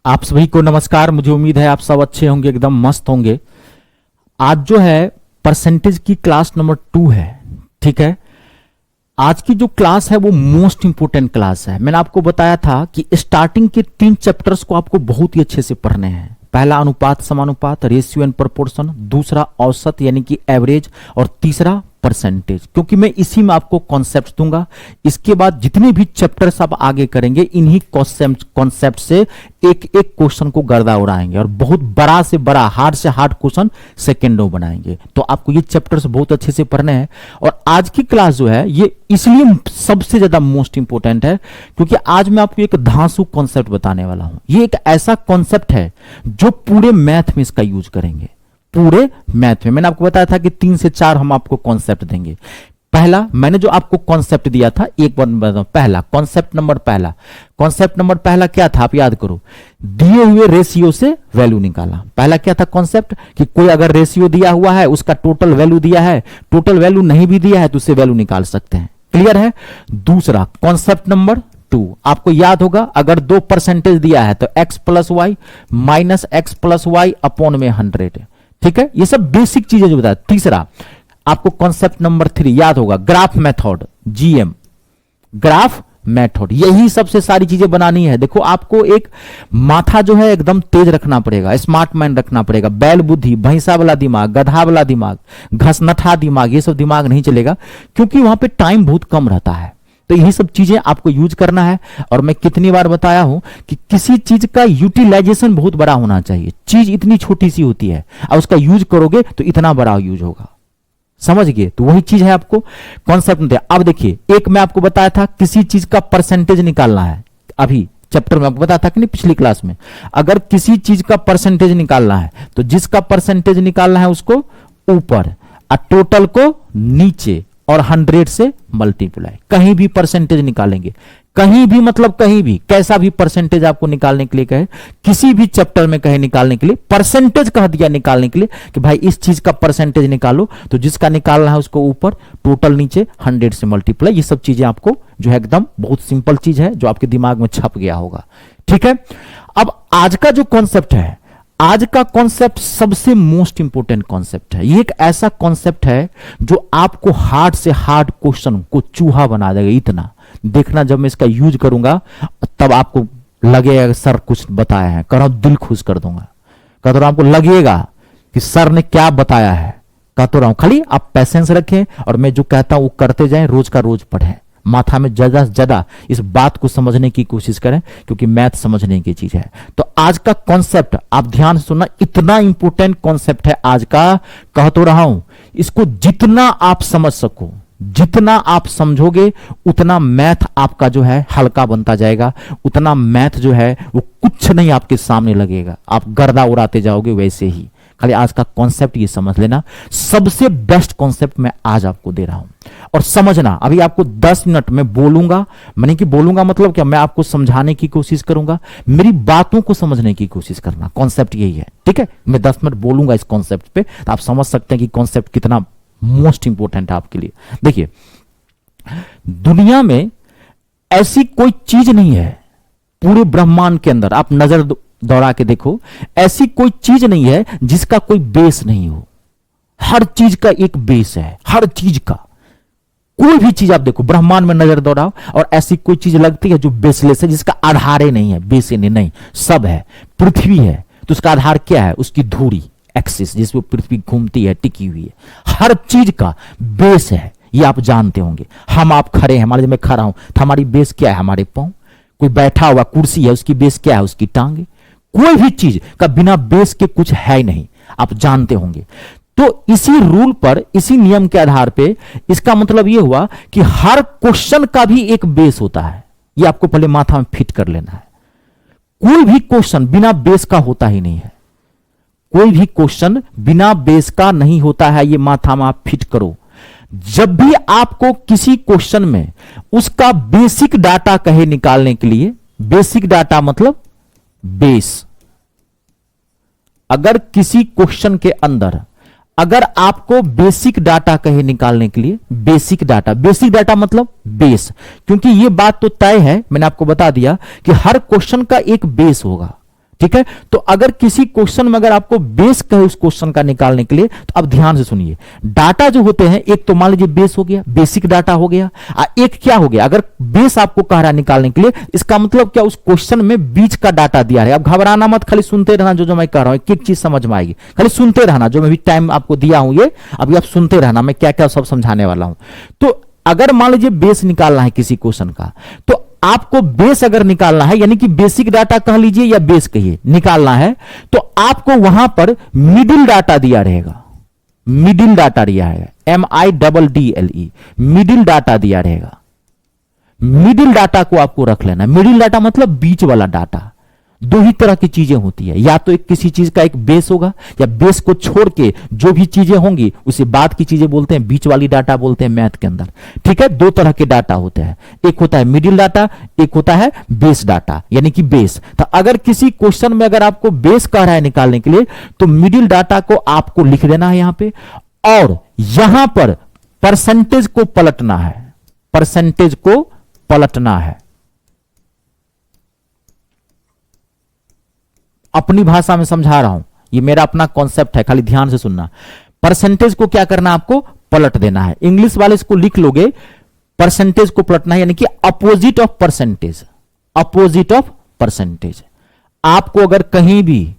आप सभी को नमस्कार। मुझे उम्मीद है आप सब अच्छे होंगे, एकदम मस्त होंगे। आज जो है परसेंटेज की क्लास नंबर 2 है। ठीक है, आज की जो क्लास है वो मोस्ट इंपोर्टेंट क्लास है। मैंने आपको बताया था कि स्टार्टिंग के 3 चैप्टर्स को आपको बहुत ही अच्छे से पढ़ने हैं। पहला अनुपात समानुपात, रेशियो एंड प्रोपोर्शन, दूसरा औसत यानी कि एवरेज, और तीसरा परसेंटेज, क्योंकि मैं इसी में आपको कॉन्सेप्ट दूंगा। इसके बाद जितने भी चैप्टर्स आप आगे करेंगे इन्हीं कॉन्सेप्ट से एक एक क्वेश्चन को गर्दा उड़ाएंगे और बहुत बड़ा से बड़ा, हार्ड से हार्ड क्वेश्चन सेकेंडों बनाएंगे। तो आपको ये चैप्टर्स बहुत अच्छे से पढ़ने हैं। और आज की क्लास जो है ये इसलिए सबसे ज्यादा मोस्ट इंपोर्टेंट है क्योंकि आज मैं आपको एक धांसू कॉन्सेप्ट बताने वाला हूं। ये एक ऐसा कॉन्सेप्ट है जो पूरे मैथ में इसका यूज करेंगे, पूरे मैथ में। मैंने आपको बताया था कि 3 से 4 हम आपको कॉन्सेप्ट देंगे। पहला मैंने जो आपको कॉन्सेप्ट दिया था, एक बार बताऊं, पहला कॉन्सेप्ट नंबर पहला क्या था, आप याद करो। दिए हुए रेशियो से वैल्यू निकाला। पहला क्या था कॉन्सेप्ट कि कोई अगर रेशियो दिया हुआ है, उसका टोटल वैल्यू दिया है, टोटल वैल्यू नहीं भी दिया है तो उससे वैल्यू निकाल सकते हैं। क्लियर है। दूसरा कॉन्सेप्ट नंबर 2 आपको याद होगा, अगर 2 परसेंटेज दिया है तो x plus y minus x plus y upon में 100। ठीक है, ये सब बेसिक चीजें जो बताया। तीसरा आपको कॉन्सेप्ट नंबर 3 याद होगा, graph method, GM, graph method. यही सबसे सारी चीजें बनानी है। देखो आपको एक माथा जो है एकदम तेज रखना पड़ेगा, स्मार्ट माइंड रखना पड़ेगा। बैल बुद्धि, भैंसा वाला दिमाग, गधा वाला दिमाग, घसनठा दिमाग, ये सब दिमाग नहीं चलेगा क्योंकि वहां पे टाइम बहुत कम रहता है। तो यही सब चीजें आपको यूज करना है। और मैं कितनी बार बताया हूं कि किसी चीज का यूटिलाइजेशन बहुत बड़ा होना चाहिए। चीज इतनी छोटी सी होती है और उसका यूज करोगे तो इतना बड़ा यूज होगा। समझ गए। तो वही चीज है आपको कॉन्सेप्ट में। अब देखिए, एक मैं आपको बताया था किसी चीज का परसेंटेज निकालना है। अभी चैप्टर में आपको बताया था कि नहीं, पिछली क्लास में, अगर किसी चीज का परसेंटेज निकालना है तो जिसका परसेंटेज निकालना है उसको ऊपर और टोटल को नीचे और 100 से मल्टीप्लाई। कहीं भी परसेंटेज निकालेंगे, कहीं भी मतलब कहीं भी, कैसा भी परसेंटेज आपको निकालने के लिए कहे, किसी भी चैप्टर में कहे निकालने के लिए, परसेंटेज कह दिया निकालने के लिए कि भाई इस चीज का परसेंटेज निकालो, तो जिसका निकालना है उसको ऊपर, टोटल नीचे, 100 से मल्टीप्लाई। ये सब चीजें आपको जो है एकदम बहुत सिंपल चीज है जो आपके दिमाग में छप गया होगा। ठीक है। अब आज का जो कॉन्सेप्ट है, आज का कॉन्सेप्ट सबसे मोस्ट इंपोर्टेंट कॉन्सेप्ट है। ये एक ऐसा कॉन्सेप्ट है जो आपको हार्ड से हार्ड क्वेश्चन को चूहा बना देगा। इतना देखना, जब मैं इसका यूज करूंगा तब आपको लगेगा सर कुछ बताया है, कह रहा हूं दिल खुश कर दूंगा। कह तो रहा हूं आपको लगेगा कि सर ने क्या बताया है। कह तो रहा हूं खाली आप पैसेंस रखें और मैं जो कहता हूं वो करते जाएं, रोज का रोज पढ़ें, माथा में ज्यादा से ज्यादा इस बात को समझने की कोशिश करें क्योंकि मैथ समझने की चीज है। तो आज का कॉन्सेप्ट आप ध्यान से सुनना, इतना इंपोर्टेंट कॉन्सेप्ट है आज का। कह तो रहा हूं इसको जितना आप समझ सको, जितना आप समझोगे उतना मैथ आपका जो है हल्का बनता जाएगा, उतना मैथ जो है वो कुछ नहीं आपके सामने लगेगा, आप गर्दा उड़ाते जाओगे वैसे ही। खाली आज का कॉन्सेप्ट ये समझ लेना, सबसे बेस्ट कॉन्सेप्ट मैं आज आपको दे रहा हूं। और समझना, अभी आपको 10 मिनट में बोलूंगा, मैंने कि बोलूंगा मतलब क्या, मैं आपको समझाने की कोशिश करूंगा, मेरी बातों को समझने की कोशिश करना। कॉन्सेप्ट यही है। ठीक है, मैं 10 मिनट बोलूंगा इस कॉन्सेप्ट पे, तो आप समझ सकते हैं कि कॉन्सेप्ट कितना मोस्ट इंपोर्टेंट है आपके लिए। देखिए, दुनिया में ऐसी कोई चीज नहीं है पूरे ब्रह्मांड के अंदर, आप नजर दौड़ा के देखो, ऐसी कोई चीज नहीं है जिसका कोई बेस नहीं हो। हर चीज का एक बेस है, हर चीज का। कोई भी चीज आप देखो ब्रह्मांड में नजर दौड़ाओ और ऐसी कोई चीज लगती है जो बेसलेस है, जिसका आधार ही नहीं है, बेस ही नहीं, सब है। पृथ्वी है तो उसका आधार क्या है, उसकी धुरी, एक्सिस, जिसपे पृथ्वी घूमती है, टिकी हुई है। हर चीज का बेस है, ये आप जानते होंगे। हम आप खड़े हैं, मान लीजिए मैं खड़ा हूं तो हमारी बेस क्या है, हमारे पांव। कोई बैठा हुआ कुर्सी है, उसकी बेस क्या है, उसकी टांगे। कोई भी चीज का बिना बेस के कुछ है ही नहीं, आप जानते होंगे। तो इसी रूल पर, इसी नियम के आधार पे इसका मतलब यह हुआ कि हर क्वेश्चन का भी एक बेस होता है। यह आपको पहले माथा में फिट कर लेना है। कोई भी क्वेश्चन बिना बेस का होता ही नहीं है, कोई भी क्वेश्चन बिना बेस का नहीं होता है। यह माथा में आप फिट करो। जब भी आपको किसी क्वेश्चन में उसका बेसिक डाटा कहे निकालने के लिए, बेसिक डाटा मतलब बेस, अगर किसी क्वेश्चन के अंदर अगर आपको बेसिक डाटा कहे निकालने के लिए, बेसिक डाटा मतलब बेस, क्योंकि यह बात तो तय है, मैंने आपको बता दिया कि हर क्वेश्चन का एक बेस होगा। ठीक है। तो अगर किसी क्वेश्चन में अगर आपको बेस कहे उस क्वेश्चन का निकालने के लिए, तो अब ध्यान से सुनिए, डाटा जो होते हैं, एक तो मान लीजिए बेस हो गया, बेसिक डाटा हो गया, एक क्या हो गया, अगर बेस आपको कह रहा है निकालने के लिए, इसका मतलब क्या, उस क्वेश्चन में बीच का डाटा दिया है। अब घबराना मत, खाली सुनते रहना, जो मैं कह रहा हूं एक चीज समझ में आएगी, खाली सुनते रहना, जो मैं भी टाइम आपको दिया हूं ये अभी आप सुनते रहना, मैं क्या क्या सब समझाने वाला हूं। तो अगर मान लीजिए बेस निकालना है किसी क्वेश्चन का, तो आपको बेस अगर निकालना है, यानी कि बेसिक डाटा कह लीजिए या बेस कहिए, निकालना है, तो आपको वहां पर मिडिल डाटा दिया रहेगा, मिडिल डाटा दिया है, MIDDLE, मिडिल डाटा दिया रहेगा। मिडिल डाटा को आपको रख लेना। मिडिल डाटा मतलब बीच वाला डाटा। दो ही तरह की चीजें होती है, या तो एक किसी चीज का एक बेस होगा, या बेस को छोड़ के जो भी चीजें होंगी उसे बाद की चीजें बोलते हैं, बीच वाली डाटा बोलते हैं मैथ के अंदर। ठीक है, दो तरह के डाटा होते हैं, एक होता है मिडिल डाटा, एक होता है बेस डाटा, यानी कि बेस। तो अगर किसी क्वेश्चन में अगर आपको बेस कह रहा है निकालने के लिए, तो मिडिल डाटा को आपको लिख देना है यहां पे, और यहां पर परसेंटेज को पलटना है, परसेंटेज को पलटना है। अपनी भाषा में समझा रहा हूं, ये मेरा अपना कॉन्सेप्ट है, खाली ध्यान से सुनना। परसेंटेज को क्या करना, आपको पलट देना है। इंग्लिश वाले इसको लिख लोगे, परसेंटेज को पलटना है, यानी कि opposite of percentage, opposite of percentage. आपको अगर कहीं भी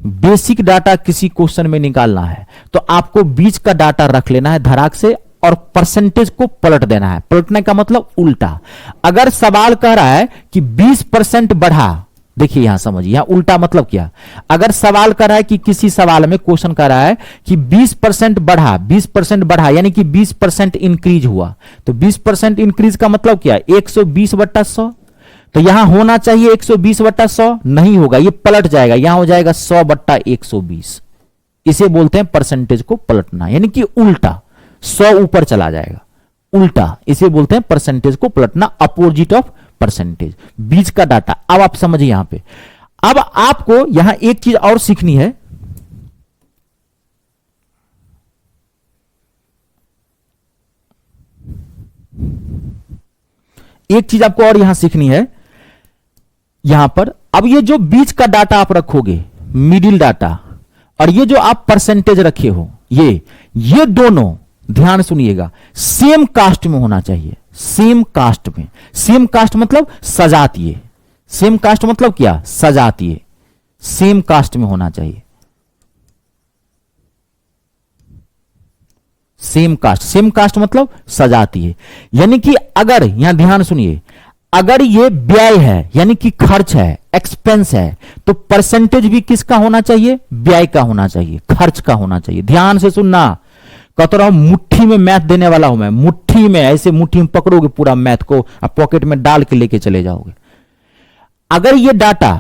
बेसिक डाटा किसी क्वेश्चन में निकालना है, तो आपको बीच का डाटा रख लेना है धराक से, और परसेंटेज को पलट देना है। पलटने का मतलब उल्टा। अगर सवाल कह रहा है कि 20% बढ़ा, देखिए यहां समझिए, यहां उल्टा मतलब क्या, अगर सवाल कर रहा है कि किसी सवाल में क्वेश्चन कर रहा है कि 20% बढ़ा, 20% बढ़ा, यानी कि 20% इंक्रीज हुआ, तो 20% इंक्रीज का मतलब क्या, 120/100। तो यहां होना चाहिए 120/100, नहीं होगा, ये पलट जाएगा, यहां हो जाएगा 100/120। इसे बोलते हैं परसेंटेज को पलटना, यानी कि उल्टा, 100 ऊपर चला जाएगा, उल्टा, इसे बोलते हैं परसेंटेज को पलटना, अपोजिट ऑफ परसेंटेज, बीच का डाटा। अब आप समझिए यहां पे, अब आपको यहां एक चीज और सीखनी है, एक चीज आपको और यहां सीखनी है, यहां पर अब ये जो बीच का डाटा आप रखोगे, मिडिल डाटा, और ये जो आप परसेंटेज रखे हो, ये दोनों ध्यान सुनिएगा, सेम कास्ट में होना चाहिए, सेम कास्ट में। सेम कास्ट मतलब सजातीय, सेम कास्ट मतलब क्या, सजातीय, सेम कास्ट में होना चाहिए, सेम कास्ट। सेम कास्ट मतलब सजातीय, यानी कि अगर, यहां ध्यान सुनिए, अगर ये व्यय है, यानी कि खर्च है, एक्सपेंस है, तो परसेंटेज भी किसका होना चाहिए, व्यय का होना चाहिए, खर्च का होना चाहिए। ध्यान से सुनना, कहता रहा हूं मुट्ठी में मैथ देने वाला हूं मैं, मुट्ठी में, ऐसे मुट्ठी में पकड़ोगे पूरा मैथ को, आप पॉकेट में डाल के लेके चले जाओगे। अगर ये डाटा,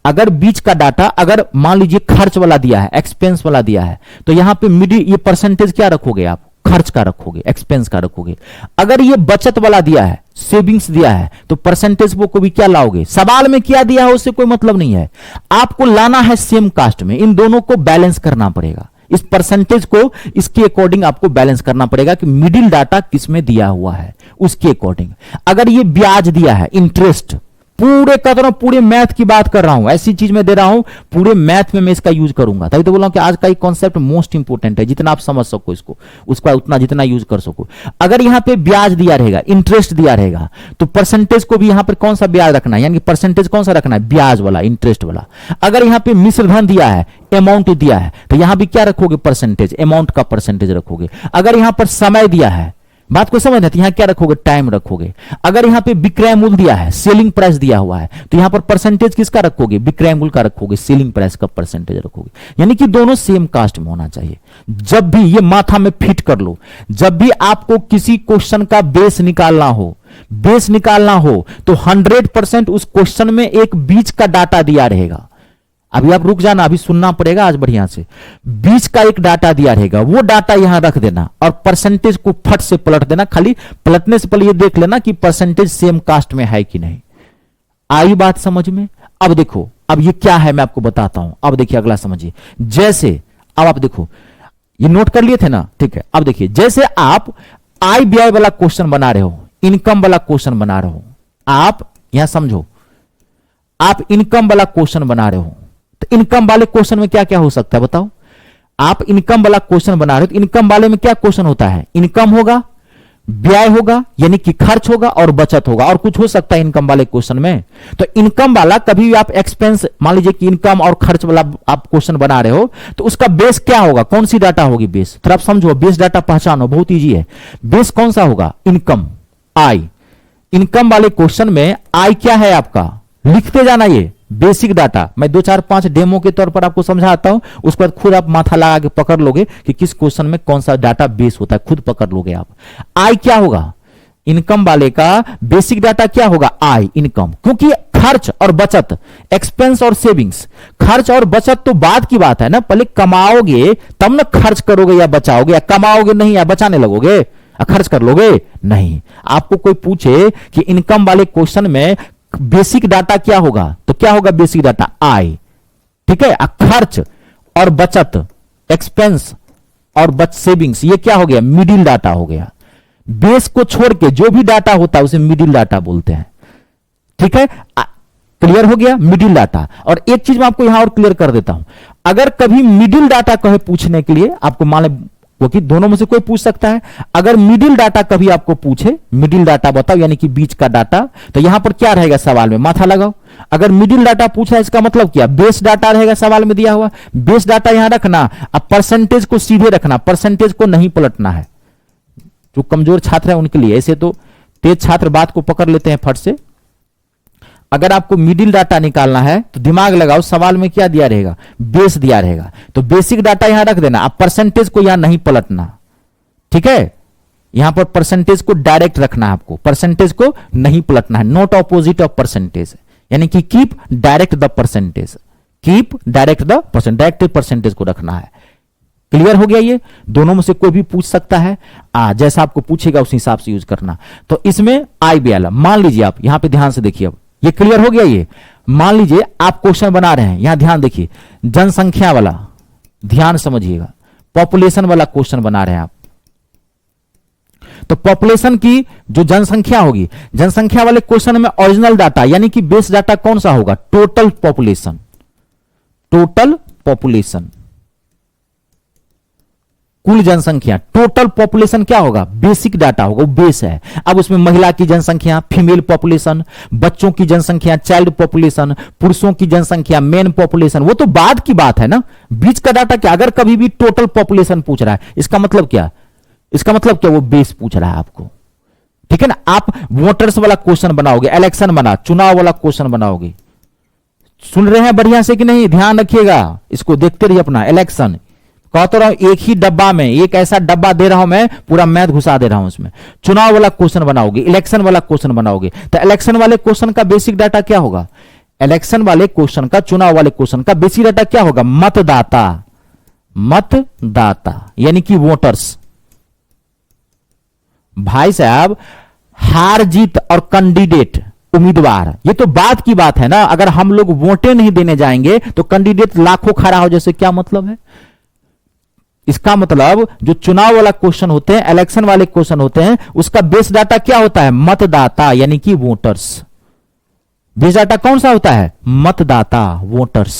अगर बीच का डाटा अगर मान लीजिए खर्च वाला दिया है, एक्सपेंस वाला दिया है, तो यहां पे मिडिल, ये परसेंटेज क्या रखोगे आप, खर्च का रखोगे, एक्सपेंस का रखोगे। अगर ये बचत वाला दिया है, सेविंग्स दिया है, तो परसेंटेज को भी क्या लाओगे, सवाल में क्या दिया है उससे कोई मतलब नहीं है, आपको लाना है सेम कास्ट में। इन दोनों को बैलेंस करना पड़ेगा, इस परसेंटेज को इसके अकॉर्डिंग आपको बैलेंस करना पड़ेगा कि मिडिल डाटा किसमें दिया हुआ है, उसके अकॉर्डिंग। अगर ये ब्याज दिया है, इंटरेस्ट, पूरे का तो पूरे मैथ की बात कर रहा हूं, ऐसी चीज में दे रहा हूं, पूरे मैथ में मैं इसका यूज करूंगा, तभी तो बोल रहा हूं कि आज का ये कॉन्सेप्ट मोस्ट इंपोर्टेंट है, जितना आप समझ सको इसको, उसका उतना जितना यूज कर सको। अगर यहां पे ब्याज दिया रहेगा, इंटरेस्ट दिया रहेगा, तो परसेंटेज को भी यहां पर कौन सा ब्याज रखना है, यानी परसेंटेज कौन सा रखना है, ब्याज वाला, इंटरेस्ट वाला। अगर यहां पे मिश्र धन दिया है, अमाउंट दिया है, तो यहां भी क्या रखोगे, परसेंटेज, अमाउंट का परसेंटेज रखोगे। अगर यहां पर समय दिया है, बात को समझना, तो यहां क्या रखोगे, टाइम रखोगे। अगर यहां पे विक्रय मूल्य दिया है, सेलिंग प्राइस दिया हुआ है, तो यहां पर परसेंटेज किसका रखोगे, विक्रय मूल्य का रखोगे, सेलिंग प्राइस का परसेंटेज रखोगे। यानी कि दोनों सेम कास्ट में होना चाहिए। जब भी ये माथा में फिट कर लो, जब भी आपको किसी क्वेश्चन का बेस निकालना हो, बेस निकालना हो, तो 100% उस क्वेश्चन में एक बीच का डाटा दिया रहेगा। अभी आप रुक जाना, अभी सुनना पड़ेगा आज बढ़िया से। बीच का एक डाटा दिया रहेगा, वो डाटा यहां रख देना और परसेंटेज को फट से पलट देना। खाली पलटने से पहले ये देख लेना कि परसेंटेज सेम कास्ट में है कि नहीं। आई बात समझ में? अब देखो, अब ये क्या है मैं आपको बताता हूं। अब देखिए अगला समझिए। जैसे अब आप देखो, ये नोट कर लिए थे ना, ठीक है। अब देखिए, जैसे आप आय व्यय वाला क्वेश्चन बना रहे हो, इनकम वाला क्वेश्चन बना रहे हो, आप यहां समझो, आप इनकम वाला क्वेश्चन बना रहे हो, तो इनकम वाले क्वेश्चन में क्या क्या हो सकता है बताओ। आप इनकम वाला क्वेश्चन बना रहे हो, तो इनकम वाले में क्या क्वेश्चन होता है, इनकम होगा, व्यय होगा यानी कि खर्च होगा, और बचत होगा, और कुछ हो सकता है इनकम वाले क्वेश्चन में। तो इनकम वाला कभी भी आप एक्सपेंस, मान लीजिए कि इनकम और खर्च वाला आप क्वेश्चन बना रहे हो, तो उसका बेस क्या होगा, कौन सी डाटा होगी बेस, थोड़ा आप समझो, बेस डाटा पहचानो, बहुत इजी है। बेस कौन सा होगा, इनकम, आई। इनकम वाले क्वेश्चन में आई क्या है आपका, लिखते जाना, ये बेसिक डाटा। मैं 2 4 5 डेमो के तौर पर आपको समझाता हूं, उसके बाद खुद आप माथा लगा के पकड़ लोगे कि किस क्वेश्चन में कौन सा डाटा बेस होता है, खुद पकड़ लोगे आप। आई क्या होगा, इनकम वाले का बेसिक डाटा क्या होगा, आई, इनकम। क्योंकि खर्च और बचत, एक्सपेंस और सेविंग्स, खर्च और बचत तो बाद की बात है ना, पहले कमाओगे तब ना खर्च करोगे या बचाओगे, या कमाओगे नहीं या बचाने लगोगे, खर्च कर लोगे नहीं। आपको कोई पूछे कि इनकम वाले क्वेश्चन में बेसिक डाटा क्या होगा, तो क्या होगा बेसिक डाटा, आय, ठीक है। खर्च और बचत, एक्सपेंस और सेविंग्स, ये क्या हो गया, मिडिल डाटा हो गया। बेस को छोड़ के जो भी डाटा होता है उसे मिडिल डाटा बोलते हैं, ठीक है। क्लियर हो गया, मिडिल डाटा। और एक चीज मैं आपको यहां और क्लियर कर देता हूं, अगर कभी मिडिल डाटा कहे पूछने के लिए, आपको मान लें, क्योंकि दोनों में से कोई पूछ सकता है, अगर मिडिल डाटा कभी आपको पूछे, मिडिल डाटा बताओ यानी कि बीच का डाटा, तो यहां पर क्या रहेगा सवाल में, माथा लगाओ। अगर मिडिल डाटा पूछा है इसका मतलब क्या, बेस डाटा रहेगा सवाल में दिया हुआ, बेस डाटा यहां रखना, अब परसेंटेज को सीधे रखना, परसेंटेज को नहीं पलटना है। जो कमजोर छात्र है उनके लिए, ऐसे तो तेज छात्र बात को पकड़ लेते हैं फट से। अगर आपको मिडिल डाटा निकालना है तो दिमाग लगाओ, सवाल में क्या दिया रहेगा, बेस दिया रहेगा, तो बेसिक डाटा यहां रख देना, अब परसेंटेज को यहां नहीं पलटना, ठीक है। यहां पर परसेंटेज को डायरेक्ट रखना है आपको, परसेंटेज को नहीं पलटना है, नॉट ऑपोजिट ऑफ परसेंटेज, यानी कि keep direct the percentage, keep direct the percent, direct percentage को रखना है। क्लियर हो गया, ये दोनों में से कोई भी पूछ सकता है, जैसा आपको पूछेगा उस हिसाब से यूज करना। तो इसमें आई बी एल, मान लीजिए आप यहां पे ध्यान से देखिए, अब ये क्लियर हो गया। ये मान लीजिए आप क्वेश्चन बना रहे हैं, यहां ध्यान देखिए, जनसंख्या वाला, ध्यान समझिएगा, पॉपुलेशन वाला क्वेश्चन बना रहे हैं आप। तो पॉपुलेशन की जो जनसंख्या होगी, जनसंख्या वाले क्वेश्चन में ओरिजिनल डाटा यानी कि बेस डाटा कौन सा होगा, टोटल पॉपुलेशन, टोटल पॉपुलेशन, कुल जनसंख्या, टोटल पॉपुलेशन क्या होगा, बेसिक डाटा होगा, वो बेस है। अब उसमें महिला की जनसंख्या, फीमेल पॉपुलेशन, बच्चों की जनसंख्या, चाइल्ड पॉपुलेशन, पुरुषों की जनसंख्या, मेन पॉपुलेशन, वो तो बाद की बात है ना। बीच का डाटा क्या, अगर कभी भी टोटल पॉपुलेशन पूछ रहा है, इसका मतलब क्या, इसका मतलब क्या, वो बेस पूछ रहा है आपको, ठीक है ना। आप वोटर्स वाला क्वेश्चन बनाओगे, इलेक्शन बना, चुनाव वाला क्वेश्चन बनाओगे, सुन रहे हैं बढ़िया से कि नहीं, ध्यान रखिएगा, इसको देखते रहिए अपना। इलेक्शन कहता रहा हूं, एक ही डब्बा में, एक ऐसा डब्बा दे रहा हूं मैं, पूरा मैथ घुसा दे रहा हूं उसमें। चुनाव वाला क्वेश्चन बनाओगे, इलेक्शन वाला क्वेश्चन बनाओगे, तो इलेक्शन वाले क्वेश्चन का बेसिक डाटा क्या होगा, इलेक्शन वाले क्वेश्चन का, चुनाव वाले क्वेश्चन का बेसिक डाटा क्या होगा, मतदाता, मतदाता यानी कि वोटर्स। भाई साहब, हार जीत और कैंडिडेट, उम्मीदवार, ये तो बात की बात है ना। अगर हम लोग वोटें नहीं देने जाएंगे तो कैंडिडेट लाखों खड़ा हो, जैसे क्या मतलब है। इसका मतलब जो चुनाव वाला क्वेश्चन होते हैं, इलेक्शन वाले क्वेश्चन होते हैं, उसका बेस डाटा क्या होता है, मतदाता यानी कि वोटर्स। बेस डाटा कौन सा होता है, मतदाता, वोटर्स।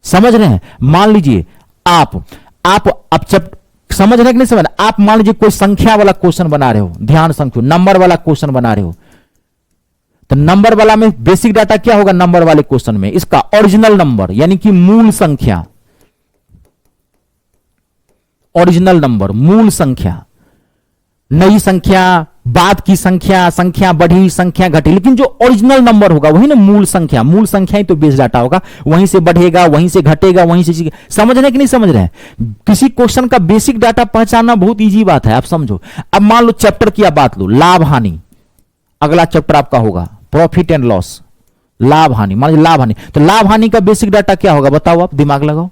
समझ रहे हैं। मान लीजिए आप अब जब समझ रहे कि नहीं समझ, आप मान लीजिए कोई संख्या वाला क्वेश्चन बना रहे हो, ध्यान संख्या, नंबर वाला क्वेश्चन बना रहे हो, तो नंबर वाला में बेसिक डाटा क्या होगा, नंबर वाले क्वेश्चन में इसका ओरिजिनल नंबर यानी कि मूल संख्या, ओरिजिनल नंबर, मूल संख्या, नई संख्या, बाद की संख्या, संख्या बढ़ी, संख्या घटी, लेकिन जो ओरिजिनल नंबर होगा वही ना मूल संख्या। मूल संख्या ही तो बेस डाटा होगा, वहीं से बढ़ेगा, वहीं से घटेगा, वहीं से। समझ रहे हैं कि नहीं समझ रहे हैं। किसी क्वेश्चन का बेसिक डाटा पहचानना बहुत इजी बात है, आप समझो। अब मान लो चैप्टर की आप बात लो, लाभ हानि, अगला चैप्टर आपका होगा प्रॉफिट एंड लॉस, लाभ हानि। मान लीजिए लाभ हानि, तो लाभ हानि का बेसिक डाटा क्या होगा, बताओ आप, दिमाग लगाओ।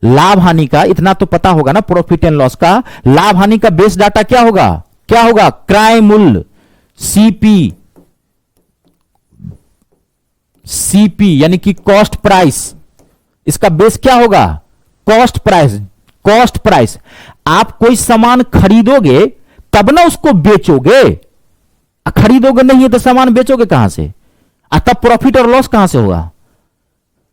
लाभ हानि का इतना तो पता होगा ना, प्रॉफिट एंड लॉस का। लाभ हानि का बेस डाटा क्या होगा, क्या होगा, क्रय मूल्य, सीपी, सीपी यानी कि कॉस्ट प्राइस। इसका बेस क्या होगा, कॉस्ट प्राइस, कॉस्ट प्राइस। आप कोई सामान खरीदोगे तब ना उसको बेचोगे, खरीदोगे नहीं है तो सामान बेचोगे कहां से। तब प्रॉफिट और लॉस कहां से होगा?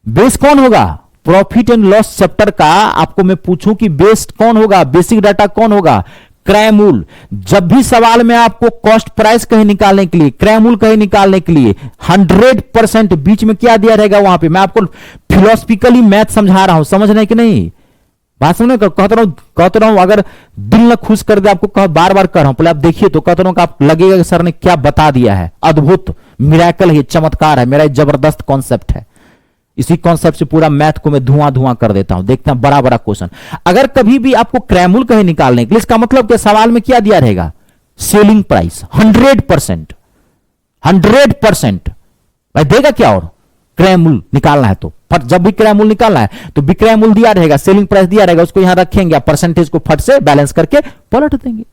बेस कौन होगा? प्रॉफिट एंड लॉस चैप्टर का आपको मैं पूछूं कि बेस कौन होगा, बेसिक डाटा कौन होगा? क्रय मूल। जब भी सवाल में आपको कॉस्ट प्राइस कहीं निकालने के लिए, क्रय मूल कहीं निकालने के लिए 100% बीच में क्या दिया रहेगा वहां पे? मैं आपको फिलोसफिकली मैथ समझा रहा हूं, समझ रहे कि नहीं? बात समझ कहता रहा हूं, अगर दिल न खुश कर दे आपको, बार बार कर रहा हूं, पहले आप देखिए तो कहता रहा हूं कि आप लगेगा कि सर ने क्या बता दिया है, अद्भुत, मिरेकल है, चमत्कार है, मेरा जबरदस्त कॉन्सेप्ट है। इसी कॉन्सेप्ट से पूरा मैथ को मैं धुआं धुआं कर देता हूं। देखते हैं बड़ा बड़ा क्वेश्चन, अगर कभी भी आपको क्रय मूल कहीं निकालने के लिए, इसका मतलब कि सवाल में क्या दिया रहेगा? Selling price 100%। 100% भाई देगा क्या? और क्रय मूल निकालना है तो फट, जब भी क्रय मूल निकालना है तो विक्रय मूल दिया रहेगा, सेलिंग प्राइस दिया रहेगा, उसको यहां रखेंगे, परसेंटेज को फट से बैलेंस करके पलट देंगे।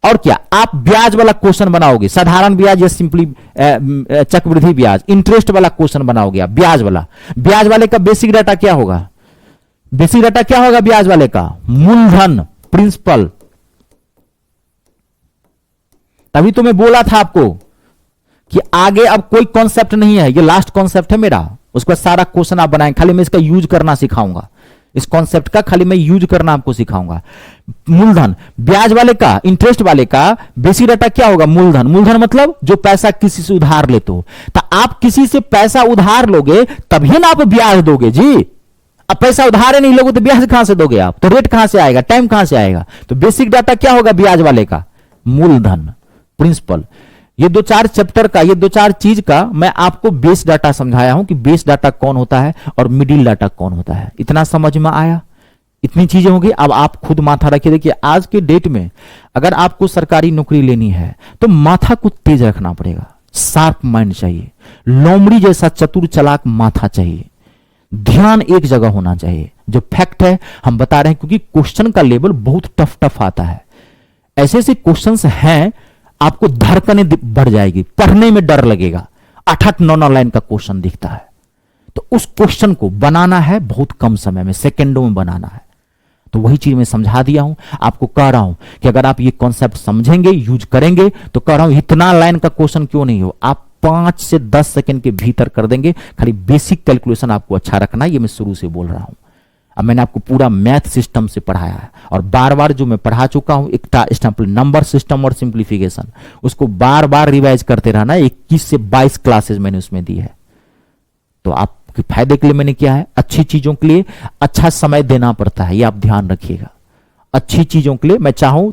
और क्या आप ब्याज वाला क्वेश्चन बनाओगे, साधारण ब्याज या सिंपली चक्रवृद्धि ब्याज, इंटरेस्ट वाला क्वेश्चन बनाओगे, ब्याज वाला। ब्याज वाले का बेसिक डाटा क्या होगा? बेसिक डाटा क्या होगा ब्याज वाले का? मूलधन, प्रिंसिपल। तभी तो मैं बोला था आपको कि आगे अब कोई कॉन्सेप्ट नहीं है, ये लास्ट कॉन्सेप्ट है मेरा, उसका सारा क्वेश्चन आप बनाएं, खाली मैं इसका यूज करना सिखाऊंगा, इस कॉन्सेप्ट का खाली मैं यूज करना आपको सिखाऊंगा। मूलधन, ब्याज वाले का, इंटरेस्ट वाले का बेसिक डाटा क्या होगा? मूलधन। मूलधन मतलब जो पैसा किसी से उधार लेते हो, तो आप किसी से पैसा उधार लोगे तभी ना आप ब्याज दोगे जी। अब पैसा उधार नहीं लोगे तो ब्याज कहां से दोगे आप? तो रेट कहां से आएगा, टाइम कहां से आएगा? तो बेसिक डाटा क्या होगा ब्याज वाले का? मूलधन, प्रिंसिपल। ये दो चार चैप्टर का, ये दो चार चीज का मैं आपको बेस डाटा समझाया हूं कि बेस डाटा कौन होता है और मिडिल डाटा कौन होता है। इतना समझ में आया? इतनी चीजें होंगी। अब आप खुद माथा रखिए। देखिए आज के डेट में अगर आपको सरकारी नौकरी लेनी है तो माथा को तेज रखना पड़ेगा, शार्प माइंड चाहिए, लोमड़ी जैसा चतुर चालाक माथा चाहिए, ध्यान एक जगह होना चाहिए। जो फैक्ट है हम बता रहे हैं, क्योंकि क्वेश्चन का लेवल बहुत टफ आता है। ऐसे ऐसे क्वेश्चंस हैं आपको धड़कनें बढ़ जाएगी, पढ़ने में डर लगेगा। 8-8 9-9 लाइन का क्वेश्चन दिखता है, तो उस क्वेश्चन को बनाना है बहुत कम समय में, सेकंडों में बनाना है। तो वही चीज मैं समझा दिया हूं, आपको कह रहा हूं कि अगर आप ये कॉन्सेप्ट समझेंगे, यूज करेंगे, तो कह रहा हूं इतना लाइन का क्वेश्चन क्यों नहीं हो, आप 5 से 10 सेकंड के भीतर कर देंगे। खाली बेसिक कैलकुलेशन आपको अच्छा रखना है, ये मैं शुरू से बोल रहा हूं। अब मैंने आपको पूरा मैथ सिस्टम से पढ़ाया है और बार बार जो मैं पढ़ा चुका हूं, एक नंबर सिस्टम और सिंप्लीफिकेशन, उसको बार बार रिवाइज करते रहना। 21 से 22 क्लासेस मैंने उसमें दी है। तो आपके फायदे के लिए मैंने किया है, अच्छी चीजों के लिए अच्छा समय देना पड़ता है, ये आप ध्यान रखिएगा। अच्छी चीजों के लिए मैं चाहूं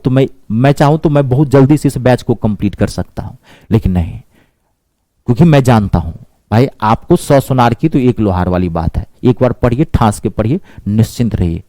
तो मैं बहुत जल्दी से इस बैच को कंप्लीट कर सकता हूं, लेकिन नहीं, क्योंकि मैं जानता हूं भाई आपको 100 सुनार की तो एक लोहार वाली बात है। एक बार पढ़िए, ठास के पढ़िए, निश्चिंत रहिए।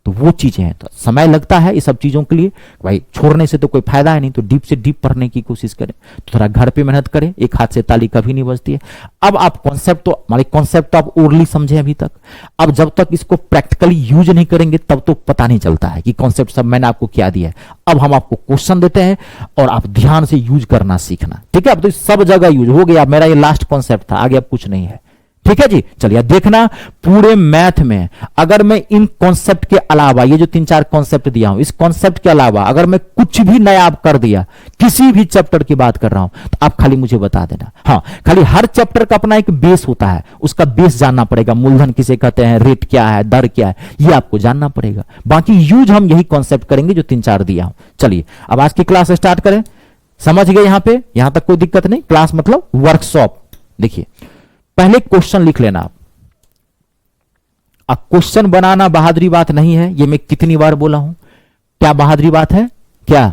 तो वो चीजें हैं, तो समय लगता है इस सब चीजों के लिए भाई, छोड़ने से तो कोई फायदा है नहीं। तो डीप से डीप पढ़ने की कोशिश करें, तो थोड़ा घर पे मेहनत करें, एक हाथ से ताली कभी नहीं बजती है। अब आप कॉन्सेप्ट तो हमारे कॉन्सेप्ट तो आप ओरली समझे अभी तक, अब जब तक इसको प्रैक्टिकली यूज नहीं करेंगे तब तो पता नहीं चलता है कि कॉन्सेप्ट सब मैंने आपको क्या दिया है। अब हम आपको क्वेश्चन देते हैं और आप ध्यान से यूज करना सीखना, ठीक है? अब तो सब जगह यूज हो गया, मेरा ये लास्ट कॉन्सेप्ट था, आगे अब कुछ नहीं है, ठीक है जी। चलिए देखना, पूरे मैथ में अगर मैं इन कॉन्सेप्ट के अलावा, ये जो 3-4 कॉन्सेप्ट दिया हूं, इस कॉन्सेप्ट के अलावा अगर मैं कुछ भी नया आप कर दिया, किसी भी चैप्टर की बात कर रहा हूं, तो आप खाली मुझे बता देना। हाँ, खाली हर चैप्टर का अपना एक बेस होता है, उसका बेस जानना पड़ेगा। मूलधन किसे कहते हैं, रेट क्या है, दर क्या है, ये आपको जानना पड़ेगा। बाकी यूज हम यही कॉन्सेप्ट करेंगे जो 3-4 दिया हूं। चलिए अब आज की क्लास स्टार्ट करें। समझ गए यहां पे? यहां तक कोई दिक्कत नहीं। क्लास मतलब वर्कशॉप। देखिए पहले क्वेश्चन लिख लेना आप। अब क्वेश्चन बनाना बहादुरी बात नहीं है, ये मैं कितनी बार बोला हूं। क्या बहादुरी बात है? क्या?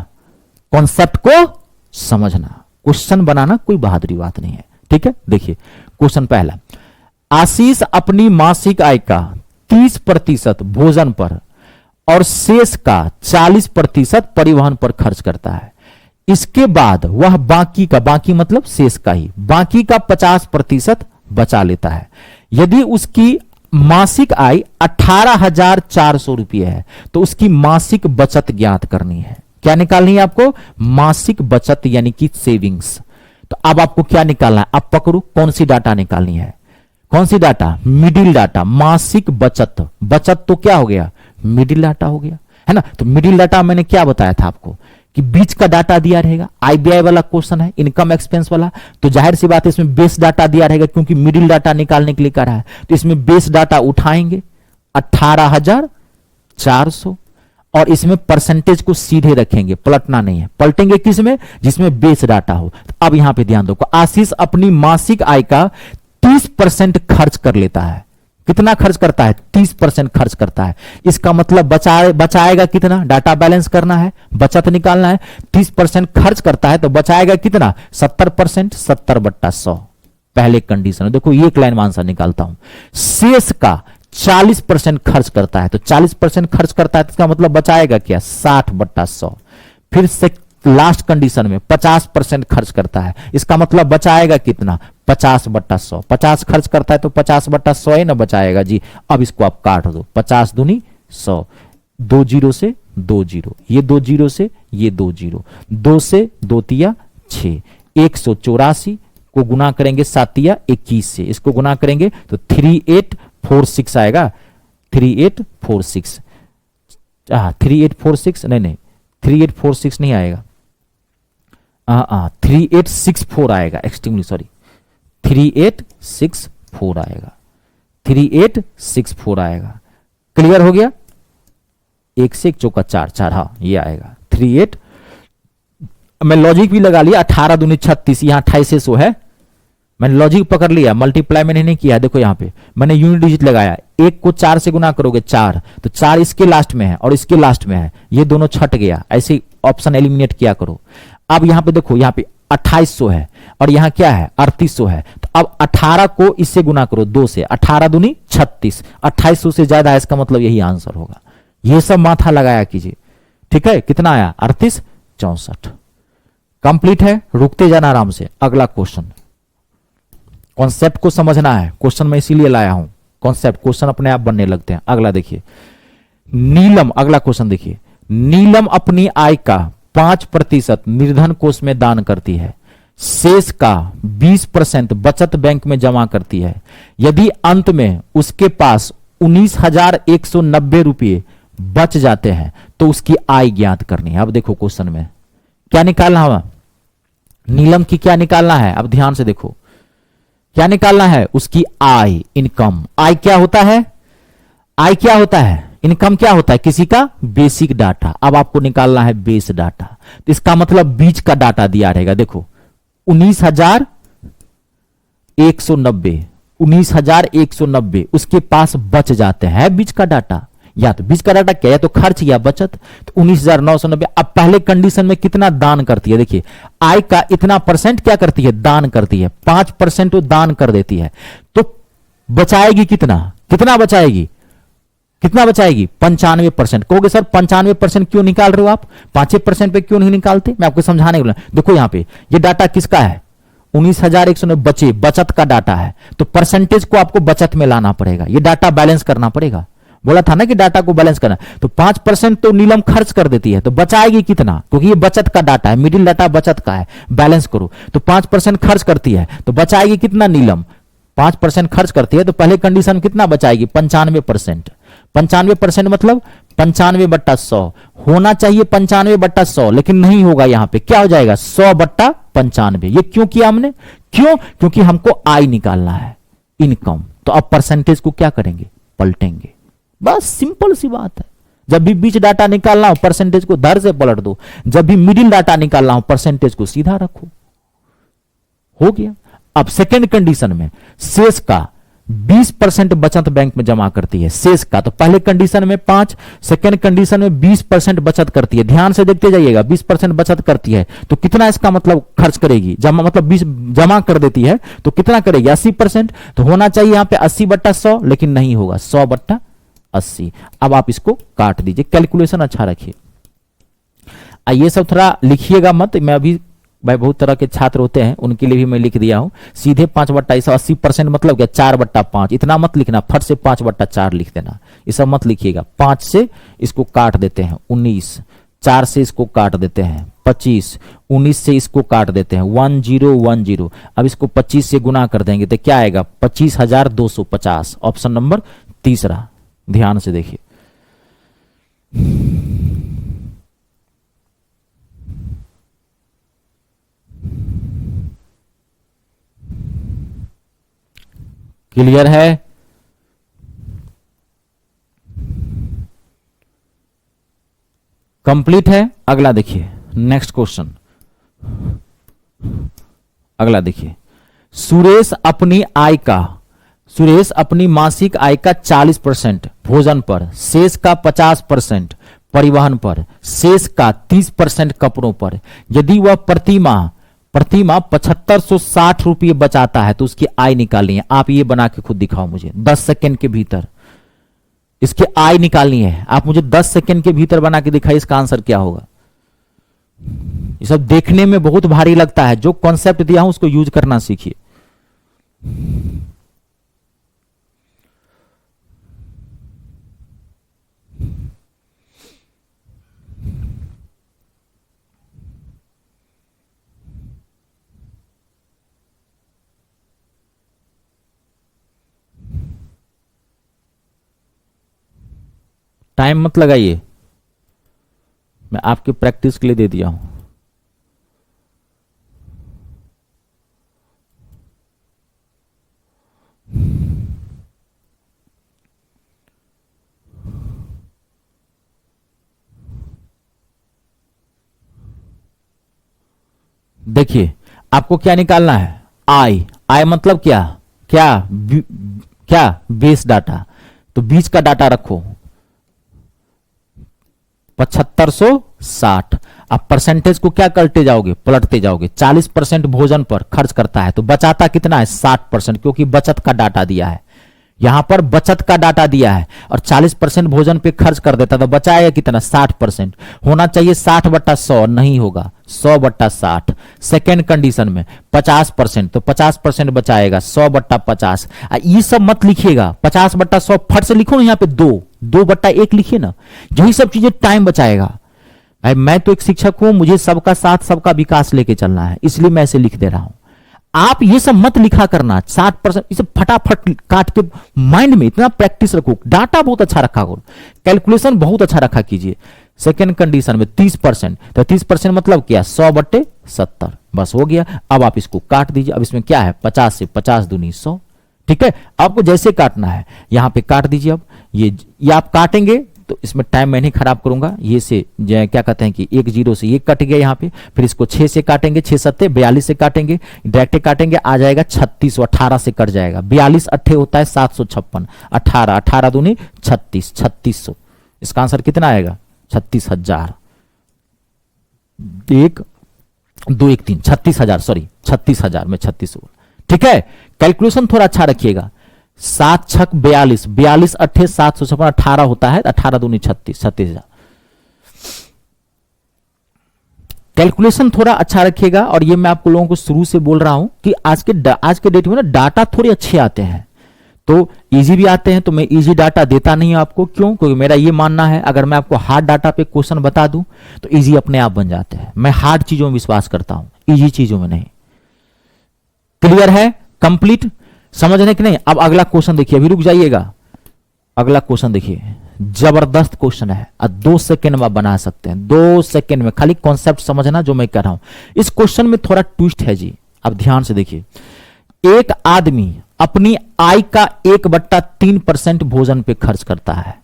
कॉन्सेप्ट को समझना। क्वेश्चन बनाना कोई बहादुरी बात नहीं है, ठीक है? देखिए क्वेश्चन पहला, आशीष अपनी मासिक आय का 30% भोजन पर और शेष का 40% परिवहन पर खर्च करता है। इसके बाद वह बाकी मतलब शेष का ही, बाकी का 50% बचा लेता है। यदि उसकी मासिक आय 18,400 रुपये है तो उसकी मासिक बचत ज्ञात करनी है। क्या निकालनी है आपको? मासिक बचत यानी कि सेविंग्स। तो अब आपको क्या निकालना है? अब पकड़ो, कौन सी डाटा निकालनी है? कौन सी डाटा? Middle data. मासिक बचत, बचत तो क्या हो गया? मिडिल डाटा हो गया, है ना? तो मिडिल डाटा मैंने क्या बताया था आपको कि बीच का डाटा दिया रहेगा। आईबीआई वाला क्वेश्चन है, इनकम एक्सपेंस वाला, तो जाहिर सी बात है इसमें बेस डाटा दिया रहेगा, क्योंकि मिडिल डाटा निकालने के लिए कह रहा है। तो इसमें बेस डाटा उठाएंगे 18,400 और इसमें परसेंटेज को सीधे रखेंगे, पलटना नहीं है। पलटेंगे किसमें? जिसमें बेस डाटा हो। तो अब यहां पे ध्यान दो, आशीष अपनी मासिक आय का 30% खर्च कर लेता है। कितना खर्च करता है? 30% खर्च करता है। इसका मतलब बचाएगा कितना? डाटा बैलेंस करना है, बचत निकालना है। 30% खर्च करता है तो बचाएगा कितना? 70%, 70/100 पहले कंडीशन। देखो ये एक लाइन में आंसर निकालता हूं। शेष का 40% खर्च करता है, तो 40% खर्च करता है तो इसका मतलब बचाएगा क्या? 60/100। फिर से लास्ट कंडीशन में 50% खर्च करता है, इसका मतलब बचाएगा कितना? 50/100। 50 खर्च करता है तो 50/100 ही ना बचाएगा जी। अब इसको आप काट दो, 50 दूनी 100, 2 जीरो से 2 जीरो, ये 2 जीरो से ये 2 जीरो, 2 से 2 तिया 6, 184 को गुना करेंगे 7 तिया 21 से, इसको गुना करेंगे तो 3846 आएगा। 3846, 3846 नहीं 3846 नहीं आएगा, 3864 आएगा। एक्सट्रीमली सॉरी, 3864 आएगा, 3864 आएगा। क्लियर हो गया? 1 से 1 चौका 4 4, हाँ ये आएगा 38। मैं लॉजिक भी लगा लिया, 18 दूनी 36, यहां 2800 है, मैंने लॉजिक पकड़ लिया, मल्टीप्लाई मैंने नहीं किया। देखो यहां पे मैंने यूनिट डिजिट लगाया, 1 को 4 से गुना करोगे 4, तो 4 इसके लास्ट में है और इसके लास्ट में है, ये दोनों छट गया। ऐसे ऑप्शन एलिमिनेट किया करो। अब यहां पे देखो, यहां पे 2800 है और यहां क्या है? 3800 है। तो अब 18 को इससे गुना करो 2 से, 18 दूनी 36, 2800 से ज्यादा है, इसका मतलब यही आंसर होगा। ये सब माथा लगाया कीजिए, ठीक है? कितना आया? 3864। कंप्लीट है, रुकते जाना आराम से। अगला क्वेश्चन, कॉन्सेप्ट को समझना है, क्वेश्चन मैं इसीलिए लाया हूं। कॉन्सेप्ट, क्वेश्चन अपने आप बनने लगते हैं। अगला देखिए, नीलम, अगला क्वेश्चन देखिए, नीलम अपनी आय का 5% निर्धन कोष में दान करती है, शेष का 20% बचत बैंक में जमा करती है। यदि अंत में उसके पास 19,190 रुपये बच जाते हैं तो उसकी आय ज्ञात करनी है। अब देखो क्वेश्चन में क्या निकालना है, नीलम की क्या निकालना है? अब ध्यान से देखो, क्या निकालना है? उसकी आय, इनकम। आय क्या होता है? आय क्या होता है? इनकम क्या होता है? किसी का बेसिक डाटा। अब आपको निकालना है बेस डाटा, तो इसका मतलब बीच का डाटा दिया रहेगा। देखो 19,190, 19,190 उसके पास बच जाते हैं, बीच का डाटा। या तो बीच का डाटा क्या, या तो खर्च या बचत, तो 19,990। अब पहले कंडीशन में कितना दान करती है? देखिए आय का इतना परसेंट क्या करती है? दान करती है। 5% वो दान कर देती है, तो बचाएगी कितना? कितना बचाएगी? कितना बचाएगी? 95%। कहोगे सर 95% क्यों निकाल रहे हो आप, 5% पे क्यों नहीं निकालते? मैं आपको समझाने के लिए। देखो यहां पे ये डाटा किसका है? 19,190 बचे, बचत का डाटा है, तो परसेंटेज को आपको बचत में लाना पड़ेगा। ये डाटा बैलेंस करना पड़ेगा। बोला था ना कि डाटा को बैलेंस करना। तो 5% तो नीलम खर्च कर देती है, तो बचाएगी कितना? क्योंकि ये बचत का डाटा है, मिडिल डाटा बचत का है, बैलेंस करो। तो 5% खर्च करती है, तो बचाएगी कितना नीलम? 5% खर्च करती है, तो पहले कंडीशन कितना बचाएगी? 95%। 95% मतलब 95/100 होना चाहिए, 95/100, लेकिन नहीं होगा। यहां पे क्या हो जाएगा? 100/95। ये क्यों किया हमने? क्यों? क्योंकि हमको आय निकालना है, इनकम। तो अब परसेंटेज को क्या करेंगे? पलटेंगे। बस सिंपल सी बात है। जब भी बीच डाटा निकालना हो, परसेंटेज को धर से पलट दो। जब भी मिडिल डाटा निकालना हो, परसेंटेज को सीधा रखो। हो गया। अब सेकेंड कंडीशन में शेष का 20% बचत बैंक में जमा करती है, शेष का। तो पहले कंडीशन में 5, सेकेंड कंडीशन में 20% बचत करती है। ध्यान से देखते जाइएगा, 20% बचत करती है तो कितना इसका मतलब खर्च करेगी? जमा मतलब 20 जमा कर देती है तो कितना करेगी? 80%। तो होना चाहिए यहां पे 80/100, लेकिन नहीं होगा, 100/80। अब आप इसको काट दीजिए, कैलकुलेशन अच्छा रखिए। ये सब थोड़ा लिखिएगा मत, मैं अभी भाई बहुत तरह के छात्र होते हैं, उनके लिए भी मैं लिख दिया हूं। सीधे 5/80, 80% मतलब क्या? 4/5। इतना मत लिखना, फट से 5/4 लिख देना, ये सब मत लिखिएगा। 5 से इसको काट देते हैं 19, 4 से इसको काट देते हैं 25, 19 से इसको काट देते हैं 1010। अब इसको 25 से गुना कर देंगे तो क्या आएगा? 25,250। ऑप्शन नंबर तीसरा। ध्यान से देखिए, क्लियर है? कंप्लीट है? अगला देखिए, नेक्स्ट क्वेश्चन, अगला देखिए। सुरेश अपनी मासिक आय का 40% भोजन पर, शेष का 50% परिवहन पर, शेष का 30% कपड़ों पर। यदि वह प्रति माह 7560 रुपये बचाता है तो उसकी आय निकालनी है। आप ये बना के खुद दिखाओ मुझे 10 सेकेंड के भीतर, इसकी आय निकालनी है। आप मुझे 10 सेकेंड के भीतर बना के दिखाइए, इसका आंसर क्या होगा। ये सब देखने में बहुत भारी लगता है, जो कॉन्सेप्ट दिया हूं उसको यूज करना सीखिए। टाइम मत लगाइए, मैं आपकी प्रैक्टिस के लिए दे दिया हूं। देखिए आपको क्या निकालना है, आय मतलब क्या क्या क्या बेस डाटा, तो बीच का डाटा रखो 7560। अब परसेंटेज को क्या करते जाओगे, पलटते जाओगे। 40% भोजन पर खर्च करता है तो बचाता कितना है, 60%, क्योंकि बचत का डाटा दिया है, यहां पर बचत का डाटा दिया है। और 40% भोजन पे खर्च कर देता तो बचाएगा कितना, 60%। होना चाहिए 60/100, नहीं होगा 100/60। सेकेंड कंडीशन में 50%, तो 50% बचाएगा 100/50। ये सब मत लिखिएगा, 50/100 फट से लिखो ना, यहाँ पे 2/1 लिखिए ना, यही सब चीजें टाइम बचाएगा। भाई मैं तो एक शिक्षक हूं, मुझे सबका साथ सबका विकास लेके चलना है, इसलिए मैं ऐसे लिख दे रहा हूं। आप ये सब मत लिखा करना 60%, इसे फटाफट काट के माइंड में इतना प्रैक्टिस रखो। डाटा बहुत अच्छा रखा करो, कैलकुलेशन बहुत अच्छा रखा कीजिए। सेकेंड कंडीशन में 30%, तो 30% मतलब क्या, 100/70, बस हो गया। अब आप इसको काट दीजिए। अब इसमें क्या है, 50 से 50 दूनी 100, ठीक है। आपको जैसे काटना है यहां पे काट दीजिए। अब ये आप काटेंगे तो इसमें टाइम मैं नहीं खराब करूंगा। ये से क्या कहते हैं कि 1 0 से ये कट गया यहाँ पे, फिर इसको 6 से काटेंगे, 6 7 42 से काटेंगे, डायरेक्ट काटेंगे, आ जाएगा 36, 18 से कट जाएगा। 42 अट्ठे होता है 756, 18 18 दूनी 36, 3600। इसका आंसर कितना आएगा, 36,000। 1 2 1 3 36,000, सॉरी 36,000 में 3600, ठीक है। कैलकुलेशन थोड़ा अच्छा रखिएगा। 7 6 42, 42 अट्ठे 756, 18 होता है, 18 दूनी 36, 36,000। कैलकुलेशन थोड़ा अच्छा रखिएगा। और ये मैं आपको लोगों को शुरू से बोल रहा हूं कि आज के डेट में ना डाटा थोड़े अच्छे आते हैं, तो इजी भी आते हैं। तो मैं इजी डाटा देता नहीं हूं आपको, क्यों, क्योंकि मेरा ये मानना है अगर मैं आपको हार्ड डाटा पे क्वेश्चन बता दूं तो इजी अपने आप बन जाते हैं। मैं हार्ड चीजों में विश्वास करता हूं, इजी चीजों में नहीं। क्लियर है, कंप्लीट, समझ रहे कि नहीं। अब अगला क्वेश्चन देखिए, अभी रुक जाइएगा। अगला क्वेश्चन देखिए, जबरदस्त क्वेश्चन है, 2 सेकेंड में आप बना सकते हैं, 2 सेकेंड में। खाली कॉन्सेप्ट समझना जो मैं कह रहा हूं। इस क्वेश्चन में थोड़ा ट्विस्ट है जी, अब ध्यान से देखिए। एक आदमी अपनी आय का 1/3% भोजन पे खर्च करता है,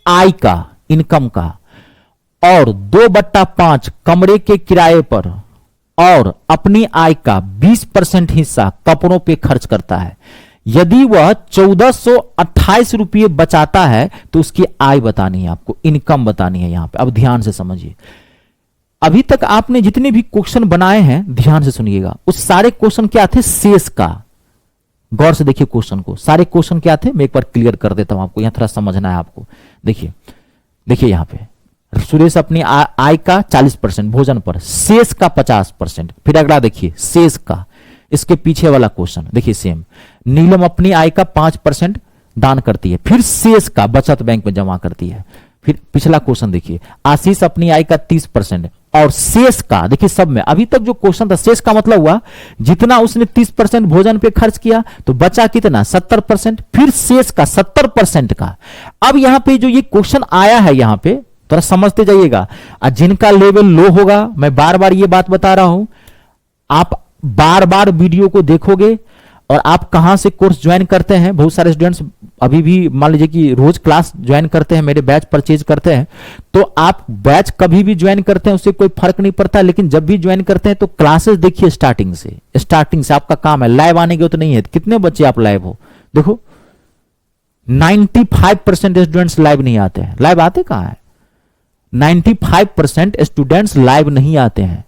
आय का, इनकम का, और 2/5 कमरे के किराए पर, और अपनी आय का 20% हिस्सा कपड़ों पे खर्च करता है। यदि वह 1428 रुपये बचाता है तो उसकी आय बतानी है आपको, इनकम बतानी है यहां पे। अब ध्यान से समझिए, अभी तक आपने जितने भी क्वेश्चन बनाए हैं ध्यान से सुनिएगा, उस सारे क्वेश्चन क्या थे, शेष का। गौर से देखिए क्वेश्चन को, सारे क्वेश्चन क्या थे, मैं एक बार क्लियर कर देता हूं आपको, यहां थोड़ा समझना है आपको। देखिए देखिए यहां पे सुरेश अपनी आय का 40% भोजन पर, शेष का 50%। फिर अगला देखिए शेष का, इसके पीछे वाला क्वेश्चन देखिए सेम। नीलम अपनी आय का 5% दान करती है, फिर शेष का बचत बैंक में जमा करती है। फिर पिछला क्वेश्चन देखिए, आशीष अपनी आय का 30% और शेष का, देखिए सब में अभी तक जो क्वेश्चन था, शेष का मतलब हुआ जितना उसने 30% भोजन पे खर्च किया तो बचा कितना, 70%, फिर शेष का 70% का। अब यहां पे जो ये क्वेश्चन आया है यहां पे थोड़ा समझते जाइएगा। जिनका लेवल लो होगा, मैं बार बार ये बात बता रहा हूं, आप बार बार वीडियो को देखोगे और आप कहां से कोर्स ज्वाइन करते हैं, बहुत सारे स्टूडेंट्स अभी भी मान लीजिए कि रोज क्लास ज्वाइन करते हैं, मेरे बैच परचेज करते हैं, तो आप बैच कभी भी ज्वाइन करते हैं उससे कोई फर्क नहीं पड़ता, लेकिन जब भी ज्वाइन करते हैं तो क्लासेस देखिए स्टार्टिंग से आपका काम है। लाइव आने के तो नहीं है, कितने बच्चे आप लाइव हो, देखो 95% स्टूडेंट्स लाइव नहीं आते हैं। लाइव आते कहां है, 95% स्टूडेंट्स लाइव नहीं आते हैं,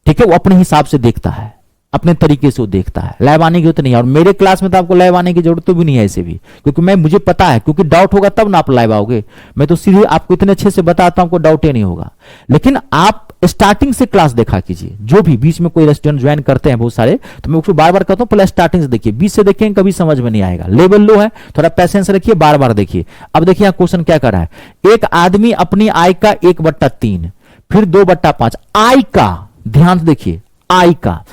ठीक है। वो अपने हिसाब से देखता है, अपने तरीके से वो देखता है, लाइव आने की जरूरत नहीं है। और मेरे क्लास में तो आपको लाइव आने की जरूरत तो भी नहीं है ऐसे भी, क्योंकि मुझे पता है, क्योंकि डाउट होगा तब ना आप लाइव आओगे। मैं तो सीधे आपको इतने अच्छे से बताता हूं, आपको डाउट ही नहीं होगा। लेकिन आप स्टार्टिंग से क्लास देखा कीजिए, जो भी बीच में कोई रेस्टोरेंट ज्वाइन करते हैं बहुत सारे, तो मैं उसको बार बार कहता हूं पहले स्टार्टिंग से देखिए, बीच से देखेंगे कभी समझ में नहीं आएगा, लेवल लो है, थोड़ा पैसेंस रखिए, बार बार देखिए। अब देखिए यहां क्वेश्चन क्या कर रहा है, एक आदमी अपनी आय का 1/3 फिर 2/5 आय का, ध्यान से देखिए आय का,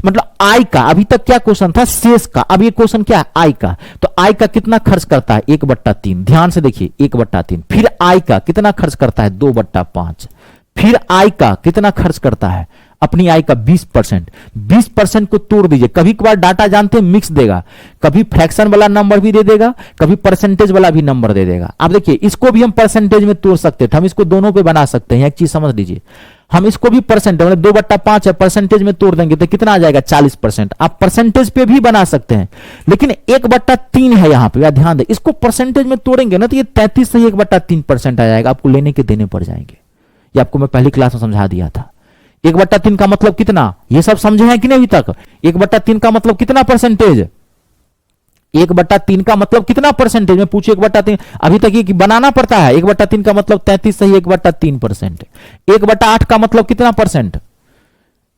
मतलब आय का, अभी तक क्या क्वेश्चन था शेष का, अब ये क्वेश्चन क्या है आय का। तो आय का कितना खर्च करता है 1/3, ध्यान से देखिए 1/3, फिर आय का कितना खर्च करता है 2/5, फिर आय का कितना खर्च करता है, अपनी आय का 20%। 20% को तोड़ दीजिए, कभी कभार डाटा जानते हैं मिक्स देगा, कभी फ्रैक्शन वाला नंबर भी दे देगा, कभी परसेंटेज वाला भी नंबर दे देगा। आप देखिए इसको भी हम परसेंटेज में तोड़ सकते थे, हम इसको दोनों पे बना सकते हैं। एक चीज समझ लीजिए, हम इसको भी परसेंटेज, मतलब 2/5 है, परसेंटेज में तोड़ देंगे तो कितना आ जाएगा 40%। आप परसेंटेज पे भी बना सकते हैं, लेकिन 1/3 है यहां पे, ध्यान दें, इसको परसेंटेज में तोड़ेंगे ना तो ये 33 से 1/3% आ जाएगा, आपको लेने के देने पड़ जाएंगे। ये आपको मैं पहली क्लास में समझा दिया था। 1/3 का मतलब कितना, ये सब समझे हैं कि नहीं अभी तक। 1/3 का मतलब कितना परसेंटेज, 1/3 का मतलब कितना परसेंटेज में पूछे, 1/3 अभी तक ये बनाना पड़ता है। 1/3 का मतलब 33 सही 1/3%। 1/8 का मतलब कितना परसेंट,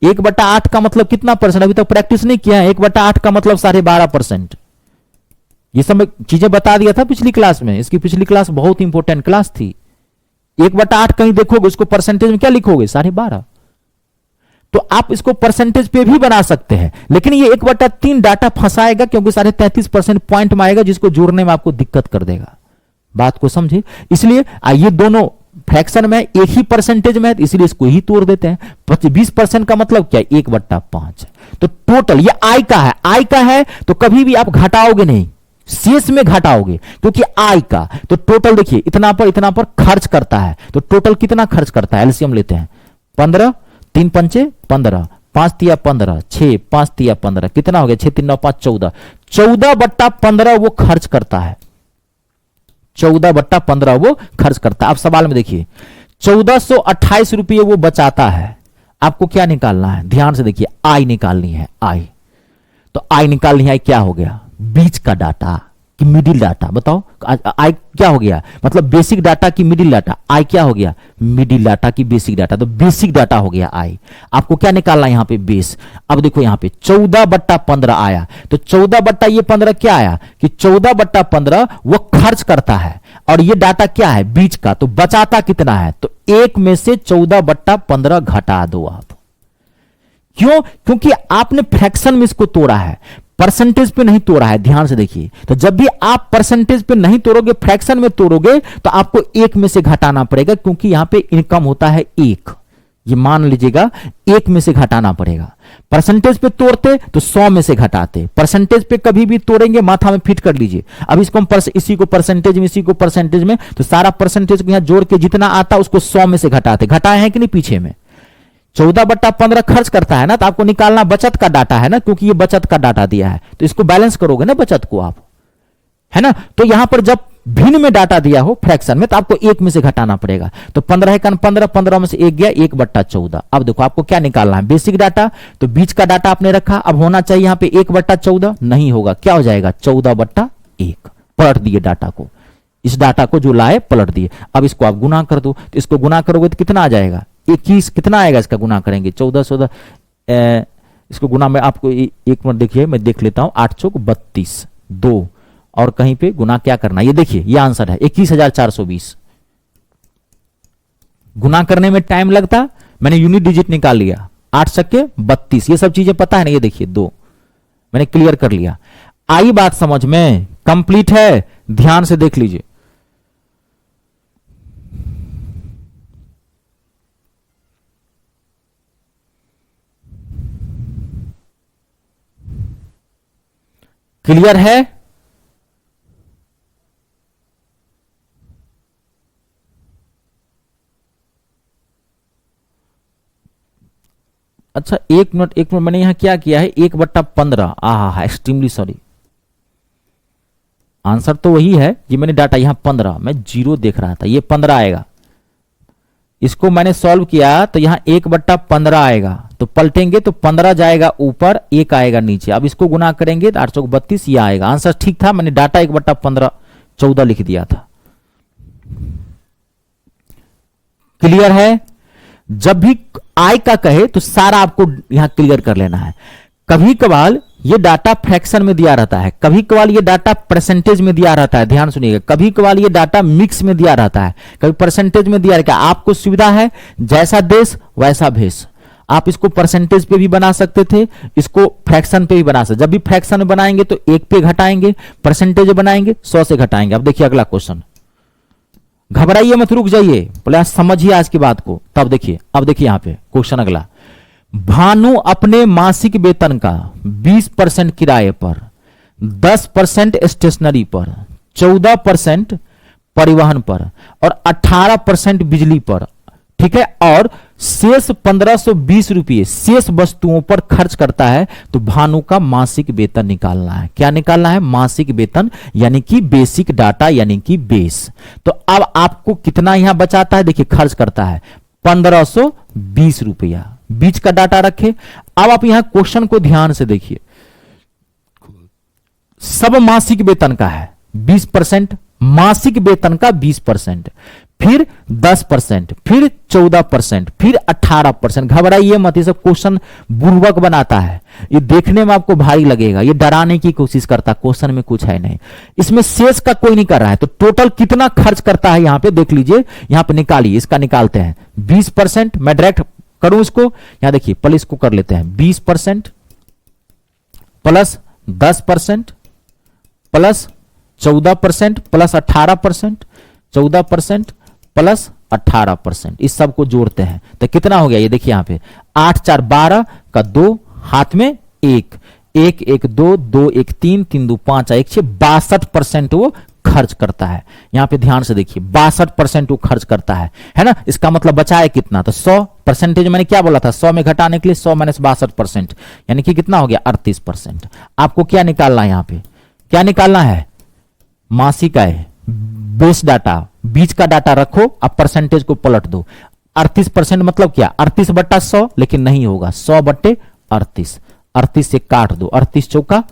1/8 का मतलब कितना परसेंट, अभी तक प्रैक्टिस नहीं किया है। 1/8 का मतलब 12.5%। ये सब चीजें बता दिया था पिछली क्लास में, इसकी पिछली क्लास बहुत इंपॉर्टेंट क्लास थी। 1/8 कहीं देखोगे उसको परसेंटेज में क्या लिखोगे 12.5, तो आप इसको परसेंटेज पे भी बना सकते हैं, लेकिन ये 1/3 डाटा फंसाएगा, क्योंकि 33.5% पॉइंट में आएगा, जिसको जोड़ने में आपको दिक्कत कर देगा। बात को समझे, इसलिए ये दोनों फ्रैक्शन में एक ही परसेंटेज में है, इसलिए इसको ही तोड़ देते हैं। 20% का मतलब क्या, 1/5। तो टोटल ये आय का है, आय का है तो कभी भी आप घटाओगे नहीं, शेष में घटाओगे, क्योंकि आय का। तो टोटल देखिए इतना पर खर्च करता है, तो टोटल कितना खर्च करता है, एलसीएम लेते हैं 15, 3 पंचे 15, 5 तिया 15, 6 5 तिया 15, कितना हो गया 6 3 9 5 14, 14/15 वो खर्च करता है, 14/15 वो खर्च करता है। अब सवाल में देखिए 1428 रुपये वो बचाता है, आपको क्या निकालना है, ध्यान से देखिए आय निकालनी है, आय। तो आय निकालनी है, क्या हो गया बीच का डाटा कि मिडिल डाटा, बताओ आय क्या हो गया, मतलब बेसिक डाटा की मिडिल डाटा, आय क्या हो गया मिडिल डाटा की बेसिक डाटा, तो बेसिक डाटा हो गया आय। आपको क्या निकालना है यहां पे बेस। अब देखो यहां पे 14/15 आया, तो 14/15 क्या आया कि 14/15 वो खर्च करता है, और ये डाटा क्या है बीच का, तो बचाता कितना है, तो 1 में से 14/15 घटा दो आप। क्यों, क्योंकि आपने फ्रैक्शन में इसको तोड़ा है, परसेंटेज पे नहीं तोड़ा है, ध्यान से देखिए। तो जब भी आप परसेंटेज पे नहीं तोड़ोगे, फ्रैक्शन में तोड़ोगे, तो आपको 1 में से घटाना पड़ेगा, क्योंकि यहां पे इनकम होता है 1, ये मान लीजिएगा 1 में से घटाना पड़ेगा। परसेंटेज पे तोड़ते तो 100 में से घटाते, परसेंटेज पे कभी भी तोड़ेंगे माथा में फिट कर लीजिए। अब इसको हम इसी को परसेंटेज में, इसी को परसेंटेज में, तो सारा परसेंटेज को यहां जोड़ के जितना आता उसको 100 में से घटाते, घटाए हैं कि नहीं पीछे में। 14/15 खर्च करता है ना, तो आपको निकालना बचत का डाटा है ना, क्योंकि ये बचत का डाटा दिया है, तो इसको बैलेंस करोगे ना बचत को आप, है ना। तो यहां पर जब भिन्न में डाटा दिया हो फ्रैक्शन में, तो आपको 1 में से घटाना पड़ेगा। तो 15 का 15, 15 में से 1 गया 1/14। अब देखो आपको क्या निकालना है बेसिक डाटा, तो बीच का डाटा आपने रखा, अब होना चाहिए यहां पे 1/14, नहीं होगा, क्या हो जाएगा 14/1। पलट दिए डाटा को, इस डाटा को जो लाए पलट दिए। अब इसको आप गुना कर दो, तो इसको गुना करोगे तो कितना आ जाएगा 21, कितना आएगा इसका गुना करेंगे 14, इसको गुना में आपको एक मिनट देखिए, मैं देख लेता हूं, 8 चौक 32, 2 और कहीं पे गुना क्या करना, ये देखिए ये आंसर है 21,420। गुना करने में टाइम लगता, मैंने यूनिट डिजिट निकाल लिया, 8 छक्के 32, ये सब चीजें पता है ना, ये देखिए 2 मैंने क्लियर कर लिया। आई बात समझ में, कंप्लीट है, ध्यान से देख लीजिए। क्लियर है? अच्छा, एक मिनट, मैंने यहां क्या किया है, 1/15। आहा, एक्सट्रीमली सॉरी, आंसर तो वही है, ये मैंने डाटा यहां 15, मैं 0 देख रहा था, ये 15 आएगा। इसको मैंने सॉल्व किया तो यहां 1/15 आएगा, तो पलटेंगे तो 15 जाएगा ऊपर, 1 आएगा नीचे। अब इसको गुना करेंगे तो 8 चौक 32, ये आएगा। आंसर ठीक था, मैंने डाटा 1/15 14 लिख दिया था। क्लियर है? जब भी आई का कहे तो सारा आपको यहां क्लियर कर लेना है। कभी कभार ये डाटा फ्रैक्शन में दिया रहता है, कभी कभार ये डाटा परसेंटेज में दिया रहता है, ध्यान सुनिएगा। कभी कभार ये डाटा मिक्स में दिया रहता है, कभी परसेंटेज में दिया रहता है। आपको सुविधा है, जैसा देश वैसा भेष। आप इसको परसेंटेज पे भी बना सकते थे, इसको फ्रैक्शन पे भी बना सकते। जब भी फ्रैक्शन में बनाएंगे तो 1 पे घटाएंगे, परसेंटेज बनाएंगे 100 से घटाएंगे। अब देखिए अगला क्वेश्चन, घबराइए मत, रुक जाइए, पहले समझिए आज की बात को, तब देखिए। अब देखिए यहां पे क्वेश्चन अगला, भानु अपने मासिक वेतन का 20% किराए पर, 10% स्टेशनरी पर, 14% परिवहन पर और 18% बिजली पर, ठीक है, और शेष 1520 रुपये शेष वस्तुओं पर खर्च करता है, तो भानु का मासिक वेतन निकालना है। क्या निकालना है? मासिक वेतन, यानी कि बेसिक डाटा, यानी कि बेस। तो अब आपको कितना यहां बचाता है, देखिए खर्च करता है 1520 रुपया, बीच का डाटा रखे। अब आप यहां क्वेश्चन को ध्यान से देखिए, सब मासिक वेतन का है 20%, मासिक वेतन का 20%, फिर 10%, फिर 14%, फिर 18%। घबराइए मत, ये सब क्वेश्चन बुर्बक बनाता है, ये देखने में आपको भारी लगेगा, ये डराने की कोशिश करता है, क्वेश्चन में कुछ है नहीं। इसमें शेष का कोई नहीं कर रहा है, तो टोटल कितना खर्च करता है यहां पे देख लीजिए, यहां पे निकालिए, इसका निकालते हैं 20%। मैं डायरेक्ट करूं इसको, यहां देखिए, पहले इसको कर लेते हैं 20% प्लस 10% प्लस 14% प्लस 18%, 14% प्लस 18%, इस सब को जोड़ते हैं तो कितना हो गया, ये देखिए यहां पे 8 4 12 का 2, हाथ में 1 1 1 2 2 1 3 3 2 5 1 6, 62% वो खर्च करता है। यहां पे ध्यान से देखिए, 62% वो खर्च करता है ना। इसका मतलब बचा है कितना, तो 100%, मैंने क्या बोला था, 100 में घटाने के लिए 100 माइनस 62%, यानी कि कितना हो गया 38%। आपको क्या निकालना है, यहां पे क्या निकालना है, मासिक आय, बेस डाटा, बीच का डाटा रखो, अब परसेंटेज को पलट दो। 38% मतलब क्या, 38/100, लेकिन नहीं होगा, 100/38, 38 से काट दो, 38 चौका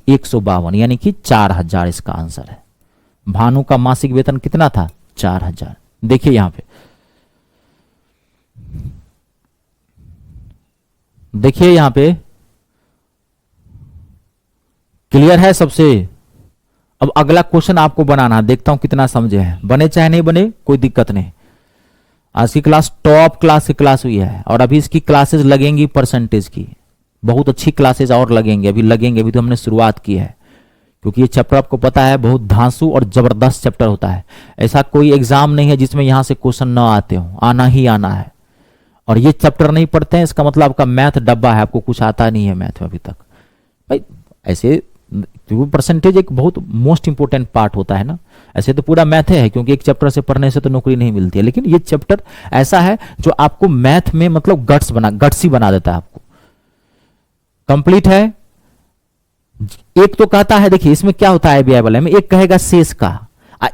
152, यानी कि 4000 इसका आंसर है। भानु का मासिक वेतन कितना था, 4000। देखिए यहां पे, देखिए यहां पे क्लियर है सबसे। अब अगला क्वेश्चन आपको बनाना है, देखता हूं कितना समझे हैं, बने चाहे नहीं बने कोई दिक्कत नहीं। आज की क्लास टॉप क्लास की क्लास हुई है, और अभी इसकी क्लासेस लगेंगी परसेंटेज की, बहुत अच्छी क्लासेस और लगेंगे, अभी तो हमने शुरुआत की है, क्योंकि ये चैप्टर आपको पता है बहुत धांसू और जबरदस्त चैप्टर होता है। ऐसा कोई एग्जाम नहीं है जिसमें यहां से क्वेश्चन ना आते हो, आना ही आना है। और ये चैप्टर नहीं पढ़ते हैं, इसका मतलब आपका मैथ डब्बा है, आपको कुछ आता नहीं है मैथ में अभी तक भाई। ऐसे परसेंटेज एक बहुत मोस्ट इंपोर्टेंट पार्ट होता है ना, ऐसे तो पूरा मैथ है, क्योंकि एक चैप्टर से पढ़ने से तो नौकरी नहीं मिलती है, लेकिन ये चैप्टर ऐसा है जो आपको मैथ में मतलब गट्सी बना देता है आपको। कंप्लीट है। एक तो कहता है, देखिए इसमें क्या होता है वाले में, एक कहेगा शेष का,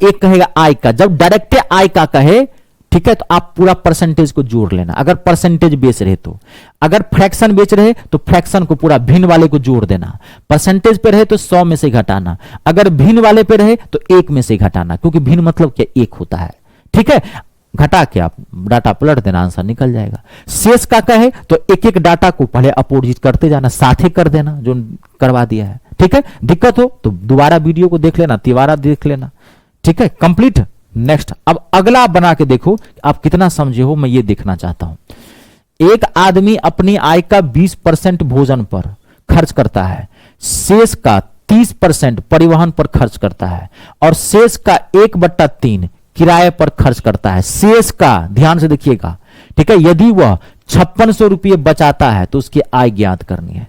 एक कहेगा आय का। जब डायरेक्ट आय का कहे, ठीक है, तो आप पूरा परसेंटेज को जोड़ लेना, अगर परसेंटेज बेच रहे तो। अगर फ्रैक्शन बेच रहे तो फ्रैक्शन को पूरा भिन्न वाले को जोड़ देना। परसेंटेज पे रहे तो 100 में से घटाना, अगर भिन्न वाले पे रहे तो 1 में से घटाना, क्योंकि भिन्न मतलब क्या, 1 होता है, ठीक है। घटा के आप डाटा पलट देना, आंसर निकल जाएगा। शेष का कहे तो एक एक डाटा को पहले अपोजिट करते जाना, साथे कर देना, जो करवा दिया है, ठीक है। दिक्कत हो तो दोबारा वीडियो को देख लेना, तिवारा देख लेना, ठीक है। कंप्लीट। नेक्स्ट, अब अगला आप बना के देखो आप कितना समझे हो, मैं ये देखना चाहता हूं। एक आदमी अपनी आय का 20% भोजन पर खर्च करता है, शेष का 30% परिवहन पर खर्च करता है, और शेष का 1/3 किराए पर खर्च करता है। शेष का ध्यान से देखिएगा, ठीक है। यदि वह 5600 रुपये बचाता है तो उसकी आय ज्ञात करनी है।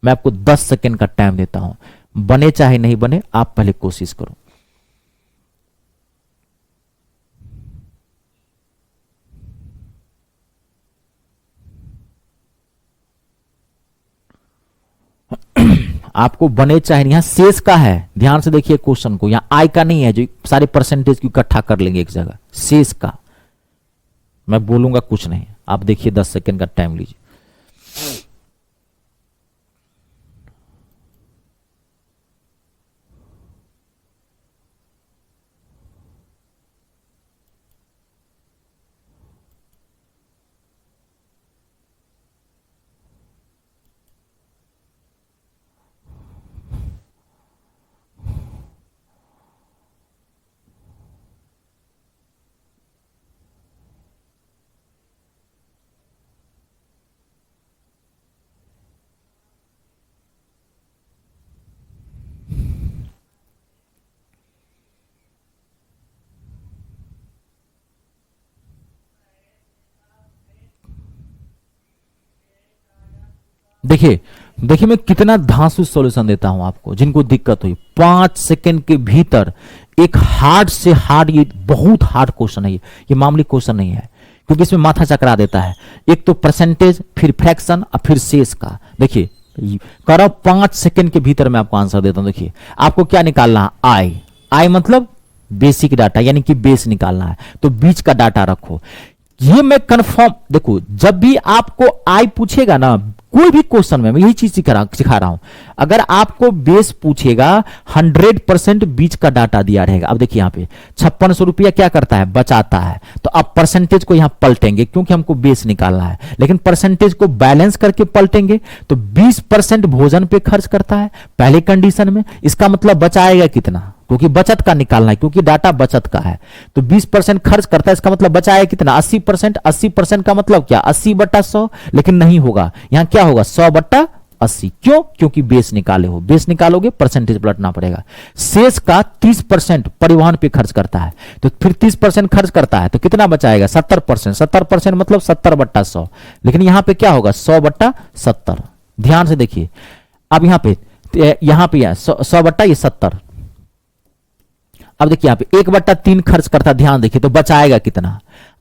मैं आपको 10 सेकेंड का टाइम देता हूं, बने चाहे नहीं बने, आप पहले कोशिश करो। आपको बने चाहे नहीं, यहां शेष का है, ध्यान से देखिए क्वेश्चन को, यहां आय का नहीं है जो सारे परसेंटेज को इकट्ठा कर लेंगे एक जगह, शेष का। मैं बोलूंगा कुछ नहीं, आप देखिए 10 सेकंड का टाइम लीजिए। देखिए देखिए मैं कितना धांसू सॉल्यूशन देता हूं आपको, जिनको दिक्कत हुई 5 सेकंड के भीतर एक हार्ड से हार्ड, ये बहुत हार्ड क्वेश्चन है, ये मामूली क्वेश्चन नहीं है, क्योंकि इसमें माथा चकरा देता है। एक तो परसेंटेज, फिर फ्रैक्शन और फिर शेष का। देखिए करो 5 सेकंड के भीतर मैं आपको आंसर देता हूं। देखिए आपको क्या निकालना है, आई। आई मतलब बेसिक डाटा, यानी कि बेस निकालना है, तो बीच का डाटा रखो। ये मैं कंफर्म, देखो जब भी आपको आई पूछेगा ना कोई भी क्वेश्चन में, मैं यही चीज सिखा रहा हूं, अगर आपको बेस पूछेगा 100% बीच का डाटा दिया रहेगा। अब देखिए यहां पे 5600 रुपया क्या करता है, बचाता है, तो अब परसेंटेज को यहां पलटेंगे क्योंकि हमको बेस निकालना है, लेकिन परसेंटेज को बैलेंस करके पलटेंगे तो 20% भोजन पे खर्च करता है पहले कंडीशन में, इसका मतलब बचाएगा कितना, क्योंकि बचत का निकालना है, क्योंकि डाटा बचत का है, तो 20% खर्च करता है, इसका मतलब बचाएगा कितना, 80%। 80% का मतलब क्या, 80/100, लेकिन नहीं होगा, यहां क्या होगा 100/80। क्यों, क्योंकि बेस निकाले हो, बेस निकालोगे परसेंटेज पलटना पड़ेगा। शेष का 30% परिवहन पे खर्च करता है, तो फिर 30% खर्च करता है तो कितना बचाएगा, 70%। 70% मतलब 70/100, लेकिन यहां पे क्या होगा 100/70। ध्यान से देखिए, अब यहां पे 100/70। अब देखिए यहां पे 1/3 खर्च करता, ध्यान देखिए, तो बचाएगा कितना,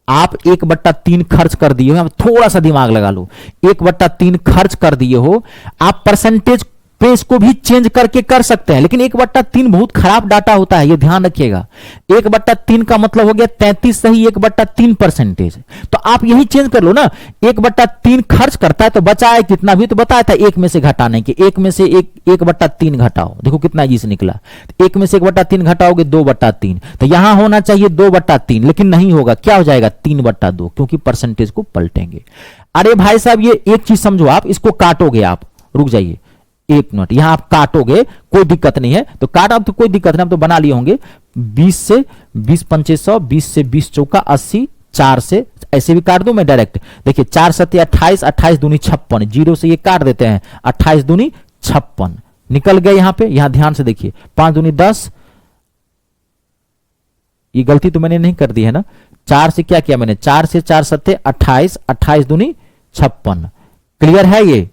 आप 1/3 खर्च कर दिए हो, थोड़ा सा दिमाग लगा लो, 1/3 खर्च कर दिए हो, आप परसेंटेज पे इसको भी चेंज करके कर सकते हैं, लेकिन 1/3 बहुत खराब डाटा होता है, ये ध्यान रखिएगा। 1/3 का मतलब हो गया 33 सही, 1/3 परसेंटेज, तो आप यही चेंज कर लो ना, 1/3 खर्च करता है तो बचाए कितना, भी तो बताया था एक में से घटाने के, एक में से 1/3 घटाओ, देखो कितना इजी निकला, एक में से 1/3 घटाओगे 2/3, तो यहां होना चाहिए 2/3, लेकिन नहीं होगा, क्या हो जाएगा 3/2, क्योंकि परसेंटेज को पलटेंगे। अरे भाई साहब ये एक चीज समझो, आप इसको काटोगे, आप रुक जाइए 1 मिनट, यहां आप काटोगे कोई दिक्कत नहीं है, तो काट, अब तो कोई दिक्कत नहीं, आप तो बना लिए होंगे। 20 से 20 पंचे 100, 20 से 20 चौका 80, 4 से ऐसे भी काट दूं मैं डायरेक्ट, देखिए 4 सत्ते 28, 28 दूनी 56, जीरो से ये काट देते हैं, 28 दूनी 56 निकल गए यहां पे। यहां ध्यान से देखिए 5 दूनी 10, ये गलती तो मैंने नहीं कर दी है ना, 4 से क्या किया मैंने, 4 से 4 सत्ते 28, 28 दूनी 56, क्लियर है ये,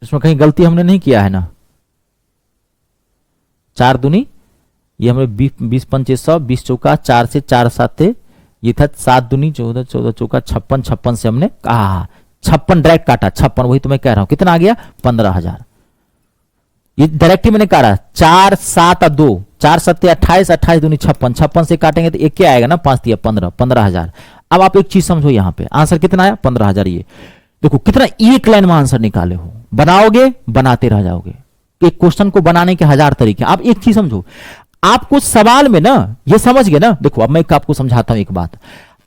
इसमें कहीं गलती हमने नहीं किया है ना। 4 दूनी ये हमने 20 पंचे 100, 20 चौका 4 से 4 साते ये था, 7 दूनी 14, 14 चौका 56, 56 से हमने कहा 56 डायरेक्ट काटा, 56 वही तो मैं कह रहा हूं, कितना आ गया 15,000, ये डायरेक्ट ही मैंने काटा, 4 7 2, 4 सत्ते 28, 28 दूनी 56, 56 से काटेंगे तो एक क्या आएगा ना, 5 दिया 15, 15,000। अब आप एक चीज समझो, यहां पे आंसर कितना आया 15,000, ये देखो कितना एक लाइन में आंसर निकाले हो, बनाओगे बनाते रह जाओगे, एक क्वेश्चन को बनाने के 1000 तरीके। आप एक चीज समझो, आपको सवाल में ना, ये समझ गए ना, देखो अब मैं आपको समझाता हूं एक बात,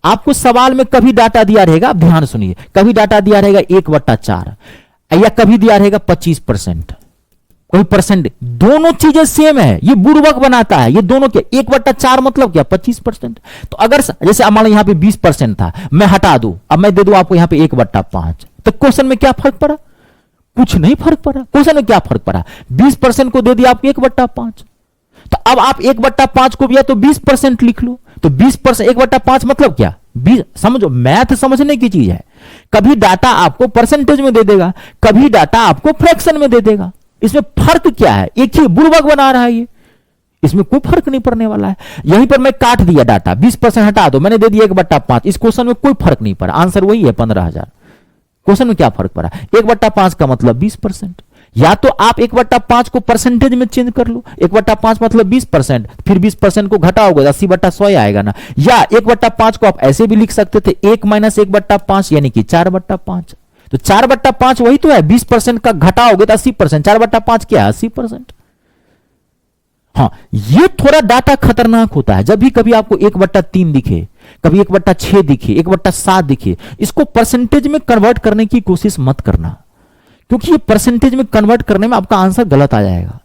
आपको सवाल में कभी डाटा दिया रहेगा, आप ध्यान सुनिए, कभी डाटा दिया रहेगा 1/4 या कभी दिया रहेगा 25%, कोई परसेंट, दोनों चीजें सेम है, ये बुड़बक बनाता है, ये दोनों क्या 1/4 मतलब क्या 25%। तो अगर जैसे मान लो यहां पे 20% था, मैं हटा दूं, अब मैं दे दूं आपको यहां पे 1/5, तो क्वेश्चन में क्या फर्क पड़ा, कुछ नहीं फर्क पड़ा, क्वेश्चन में क्या फर्क पड़ा, 20% को दे दिया आपको 1/5, तो अब आप 1/5 को भी या तो 20% लिख लो, तो 20% 1/5 मतलब क्या समझो, मैथ समझने की चीज है। कभी डाटा आपको परसेंटेज में दे देगा, कभी डाटा आपको फ्रैक्शन में दे देगा। इसमें फर्क क्या है? एक ही बुड़बक बना रहा है ये, इसमें कोई फर्क नहीं पड़ने वाला है। यहीं पर मैं काट दिया डाटा, 20% हटा दो, मैंने दे दिया 1/5। इस क्वेश्चन में कोई फर्क नहीं पड़ा, आंसर वही है 15,000। क्वेश्चन में क्या फर्क पड़ा? 1/5 का मतलब 20%। या तो आप 1/5 को परसेंटेज में चेंज कर लो, 1/5 मतलब 20%, फिर 20% को घटाओगे 80/100 आएगा ना। या 1/5 को आप ऐसे भी लिख सकते थे, 1 - 1/5 यानी कि 4/5। तो 4/5 वही तो है, 20% का घटाओगे तो 80%, 4/5 क्या है? 80%। हाँ, ये थोड़ा डाटा खतरनाक होता है। जब भी कभी आपको 1/3 दिखे, कभी 1/6 दिखे, 1/7 दिखे, इसको परसेंटेज में कन्वर्ट करने की कोशिश मत करना, क्योंकि ये परसेंटेज में कन्वर्ट करने में आपका आंसर गलत आ जाएगा।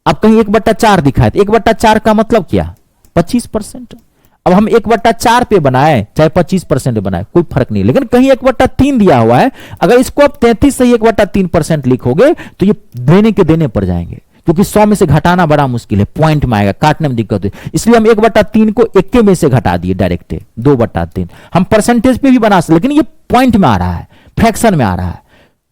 अब कहीं 1/4 दिखा है, 1/4 का मतलब क्या? 25%। अब हम 1/4 पे बनाए चाहे 25% बनाए, कोई फर्क नहीं। लेकिन कहीं 1/3 दिया हुआ है, अगर इसको आप 33 से 1/3% लिखोगे तो ये देने के देने पड़ जाएंगे, क्योंकि 100 में से घटाना बड़ा मुश्किल है, पॉइंट में आएगा, काटने में दिक्कत है। इसलिए हम 1/3 को 1 में से घटा दिए डायरेक्ट, 2/3। हम परसेंटेज पे भी बना सकते, लेकिन ये पॉइंट में आ रहा है, फ्रैक्शन में आ रहा है।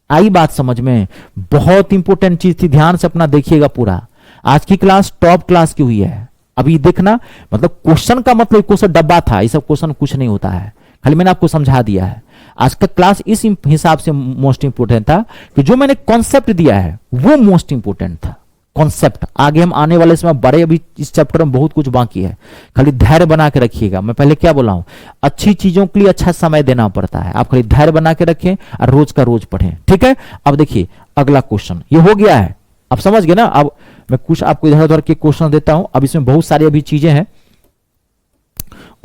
आई बात समझ में? बहुत इंपॉर्टेंट चीज थी, ध्यान से अपना देखिएगा पूरा। आज की क्लास टॉप क्लास की हुई है। अभी देखना, मतलब क्वेश्चन का मतलब क्वेश्चन डब्बा था, ये सब क्वेश्चन कुछ नहीं होता है, खाली मैंने आपको समझा दिया है। आज का क्लास इस हिसाब से मोस्ट इंपोर्टेंट था कि जो मैंने कॉन्सेप्ट दिया है वो मोस्ट इंपोर्टेंट था। कॉन्सेप्ट आगे हम आने वाले समय बड़े, अभी इस चैप्टर में बहुत कुछ बाकी है, खाली धैर्य बना के रखिएगा। मैं पहले क्या बोला हूं, अच्छी चीजों के लिए अच्छा समय देना पड़ता है। आप खाली धैर्य बना के रखें और रोज का रोज पढ़ें, ठीक है। अब देखिए अगला क्वेश्चन, ये हो गया है, अब समझ गए ना। अब मैं कुछ आपको इधर उधर के क्वेश्चन देता हूं, अब इसमें बहुत सारी अभी चीजें हैं,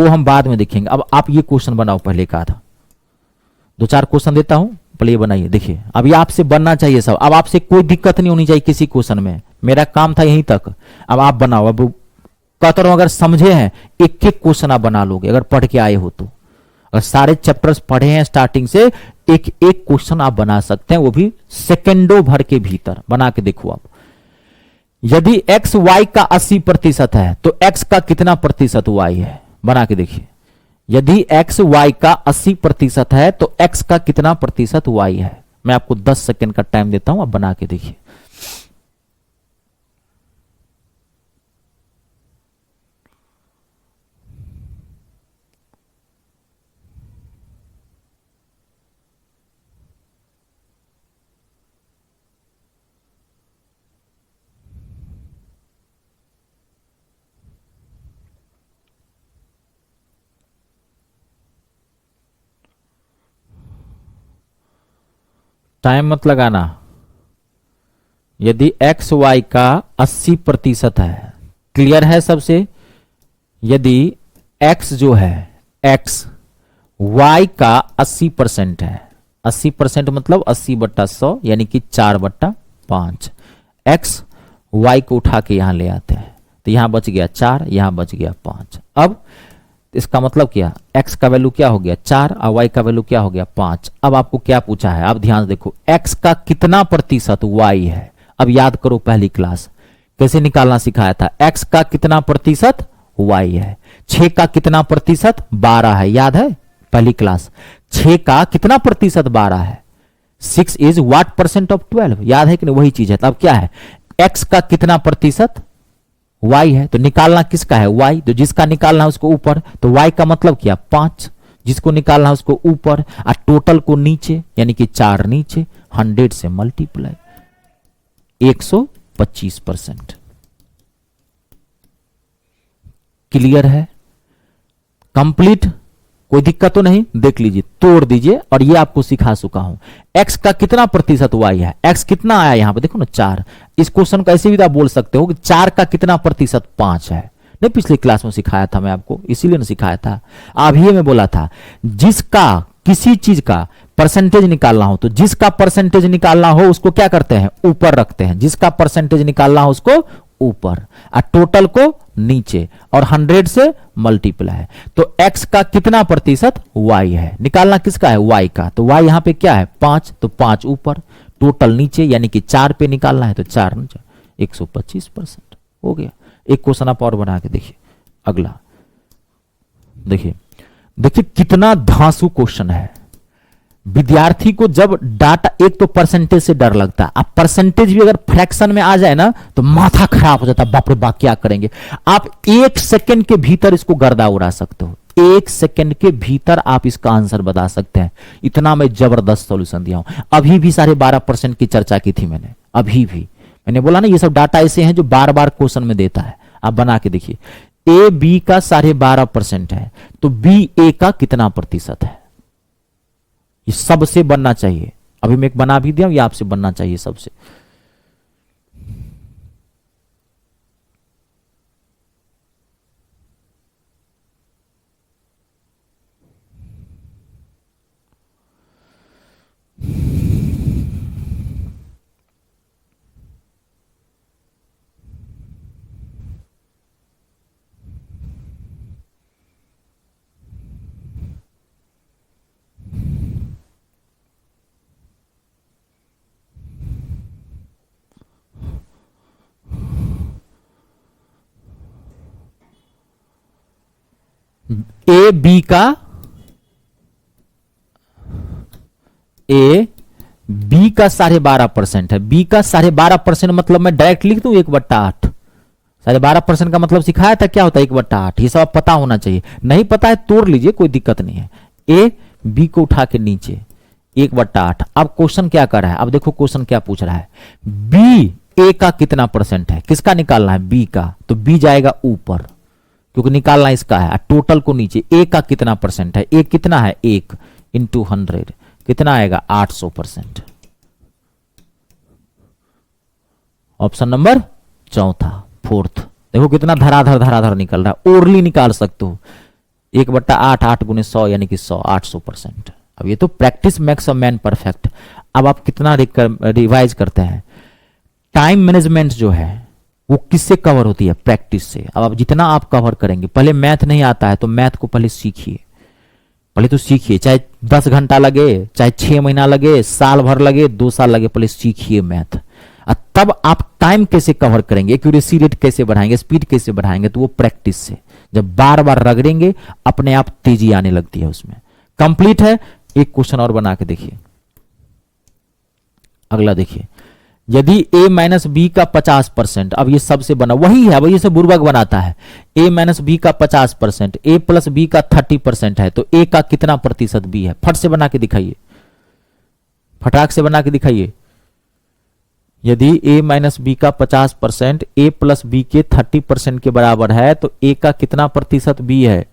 वो हम बाद में देखेंगे। अब आप ये क्वेश्चन बनाओ, पहले का था 2-4 क्वेश्चन देता हूं, पहले बनाइए। देखिए अभी आपसे बनना चाहिए सब, अब आपसे कोई दिक्कत नहीं होनी चाहिए किसी क्वेश्चन में, मेरा काम था यहीं तक। अब आप बनाओ, अब कहता हूं अगर समझे हैं एक एक क्वेश्चन आप बना लोगे, अगर पढ़ के आए हो तो। अगर सारे चैप्टर्स पढ़े हैं स्टार्टिंग से, एक एक क्वेश्चन आप बना सकते हैं, वो भी सेकेंडों भर के भीतर बना के देखो आप। यदि x y का 80% है तो x का कितना प्रतिशत y है? बना के देखिए। यदि x y का 80% है तो x का कितना प्रतिशत y है? मैं आपको 10 सेकंड का टाइम देता हूं, आप बना के देखिए। टाइम मत लगाना। यदि x y का 80% है, क्लियर है सबसे? यदि x जो है x y का 80% है, 80% मतलब 80/100 यानी कि 4/5। x y को उठा के यहां ले आते हैं तो यहां बच गया 4, यहां बच गया 5। अब इसका मतलब क्या, x का वैल्यू क्या हो गया 4 और y का वैल्यू क्या हो गया 5। अब आपको क्या पूछा है, आप ध्यान देखो, x का कितना प्रतिशत y है। अब याद करो पहली क्लास कैसे निकालना सिखाया था, x का कितना प्रतिशत y है। 6 का कितना प्रतिशत 12 है, याद है पहली क्लास। 6 का कितना प्रतिशत 12 है, 6 इज व्हाट परसेंट ऑफ 12, याद है कि नहीं? वही चीज है। तब क्या है, x का कितना प्रतिशत y है, तो निकालना किसका है y, तो जिसका निकालना है उसको ऊपर, तो y का मतलब क्या 5, जिसको निकालना है उसको ऊपर और टोटल को नीचे, यानी कि 4 नीचे, 100 से मल्टीप्लाई 125%। क्लियर है? कंप्लीट? कोई दिक्कत तो नहीं? देख लीजिए, तोड़ दीजिए, और ये आपको सिखा चुका हूं। x का कितना प्रतिशत y है, x कितना आया यहां पे देखो ना 4। इस क्वेश्चन को ऐसे भी आप बोल सकते हो कि 4 का कितना प्रतिशत 5 है। नहीं, पिछली क्लास में सिखाया था मैं आपको, इसीलिए ना सिखाया था। अभी मैं बोला था जिसका किसी चीज का परसेंटेज निकालना हो, तो जिसका परसेंटेज निकालना हो उसको क्या करते हैं, ऊपर रखते हैं। जिसका परसेंटेज निकालना हो उसको ऊपर और टोटल को नीचे, और 100 से मल्टीप्लाई है। तो x का कितना प्रतिशत y है, निकालना किसका है y का, तो y यहां पे क्या है 5, तो 5 ऊपर, टोटल नीचे, यानी कि 4 पे निकालना है तो 4 नीचे, 125% हो गया। एक क्वेश्चन आप और बना के देखिए। अगला देखिए, देखिए कितना धांसू क्वेश्चन है। विद्यार्थी को जब डाटा, एक तो परसेंटेज से डर लगता है, अब परसेंटेज भी अगर फ्रैक्शन में आ जाए ना तो माथा खराब हो जाता है, बाप रे बाप क्या करेंगे। आप 1 सेकंड के भीतर इसको गर्दा उड़ा सकते हो, 1 सेकंड के भीतर आप इसका आंसर बता सकते हैं। इतना मैं जबरदस्त सॉल्यूशन दिया हूं। अभी भी 12.5% की चर्चा की थी मैंने, अभी भी मैंने बोला ना ये सब डाटा ऐसे हैं जो बार बार क्वेश्चन में देता है। आप बना के देखिए, ए बी का 12.5% है तो बी ए का कितना प्रतिशत है। ये सबसे बनना चाहिए। अभी मैं एक बना भी दिया, ये आपसे बनना चाहिए सबसे। ए बी का, ए बी का 12.5% है। बी का 12.5% मतलब मैं डायरेक्ट लिख दूं 1/8। 12.5% का मतलब सिखाया था क्या होता है 1/8। ये सब आप पता होना चाहिए, नहीं पता है तोड़ लीजिए, कोई दिक्कत नहीं है। ए बी को उठा के नीचे 1/8। अब क्वेश्चन क्या कर रहा है, अब देखो क्वेश्चन क्या पूछ रहा है, बी ए का कितना परसेंट है, किसका निकालना है, बी का। तो बी जाएगा ऊपर क्योंकि निकालना इसका है, टोटल को नीचे। ए का कितना परसेंट है, ए कितना है 1 इंटू 100 कितना आएगा 800%। ऑप्शन नंबर चौथा, फोर्थ। देखो कितना धराधर धराधर निकल रहा है, ओरली निकाल सकते हो। 1/8, 8 गुने 100 यानी कि 100, 800%। अब ये तो practice makes a man perfect. अब आप कितना रिवाइज करते हैं। टाइम मैनेजमेंट जो है वो किससे कवर होती है, प्रैक्टिस से। अब आप जितना आप कवर करेंगे, पहले मैथ नहीं आता है तो मैथ को पहले सीखिए, पहले तो सीखिए, चाहे 10 घंटा लगे, चाहे 6 महीना लगे, साल भर लगे, 2 साल लगे, पहले सीखिए मैथ। और तब आप टाइम कैसे कवर करेंगे, एक्यूरेसी रेट कैसे बढ़ाएंगे, स्पीड कैसे बढ़ाएंगे, तो वो प्रैक्टिस से। जब बार बार रगड़ेंगे अपने आप तेजी आने लगती है उसमें। कंप्लीट है। एक क्वेश्चन और बना के देखिए, अगला देखिए। यदि a माइनस बी का 50%, अब ये सबसे बना वही है, अब ये सब बुर्बक बनाता है। a माइनस बी का 50%, a प्लस बी का 30% है, तो a का कितना प्रतिशत b है। फट से बना के दिखाइए, फटाक से बना के दिखाइए। यदि a माइनस बी का 50% a प्लस बी के 30% के बराबर है तो a का कितना प्रतिशत b है।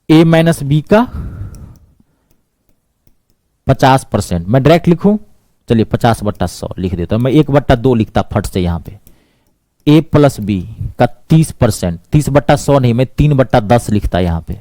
a माइनस बी का 50%, मैं डायरेक्ट लिखूं, चलिए 50/100 लिख देता हूं मैं। 1/2 लिखता फट से यहां पे। a प्लस बी का 30%, 30/100 नहीं, मैं 3/10 लिखता यहां पे।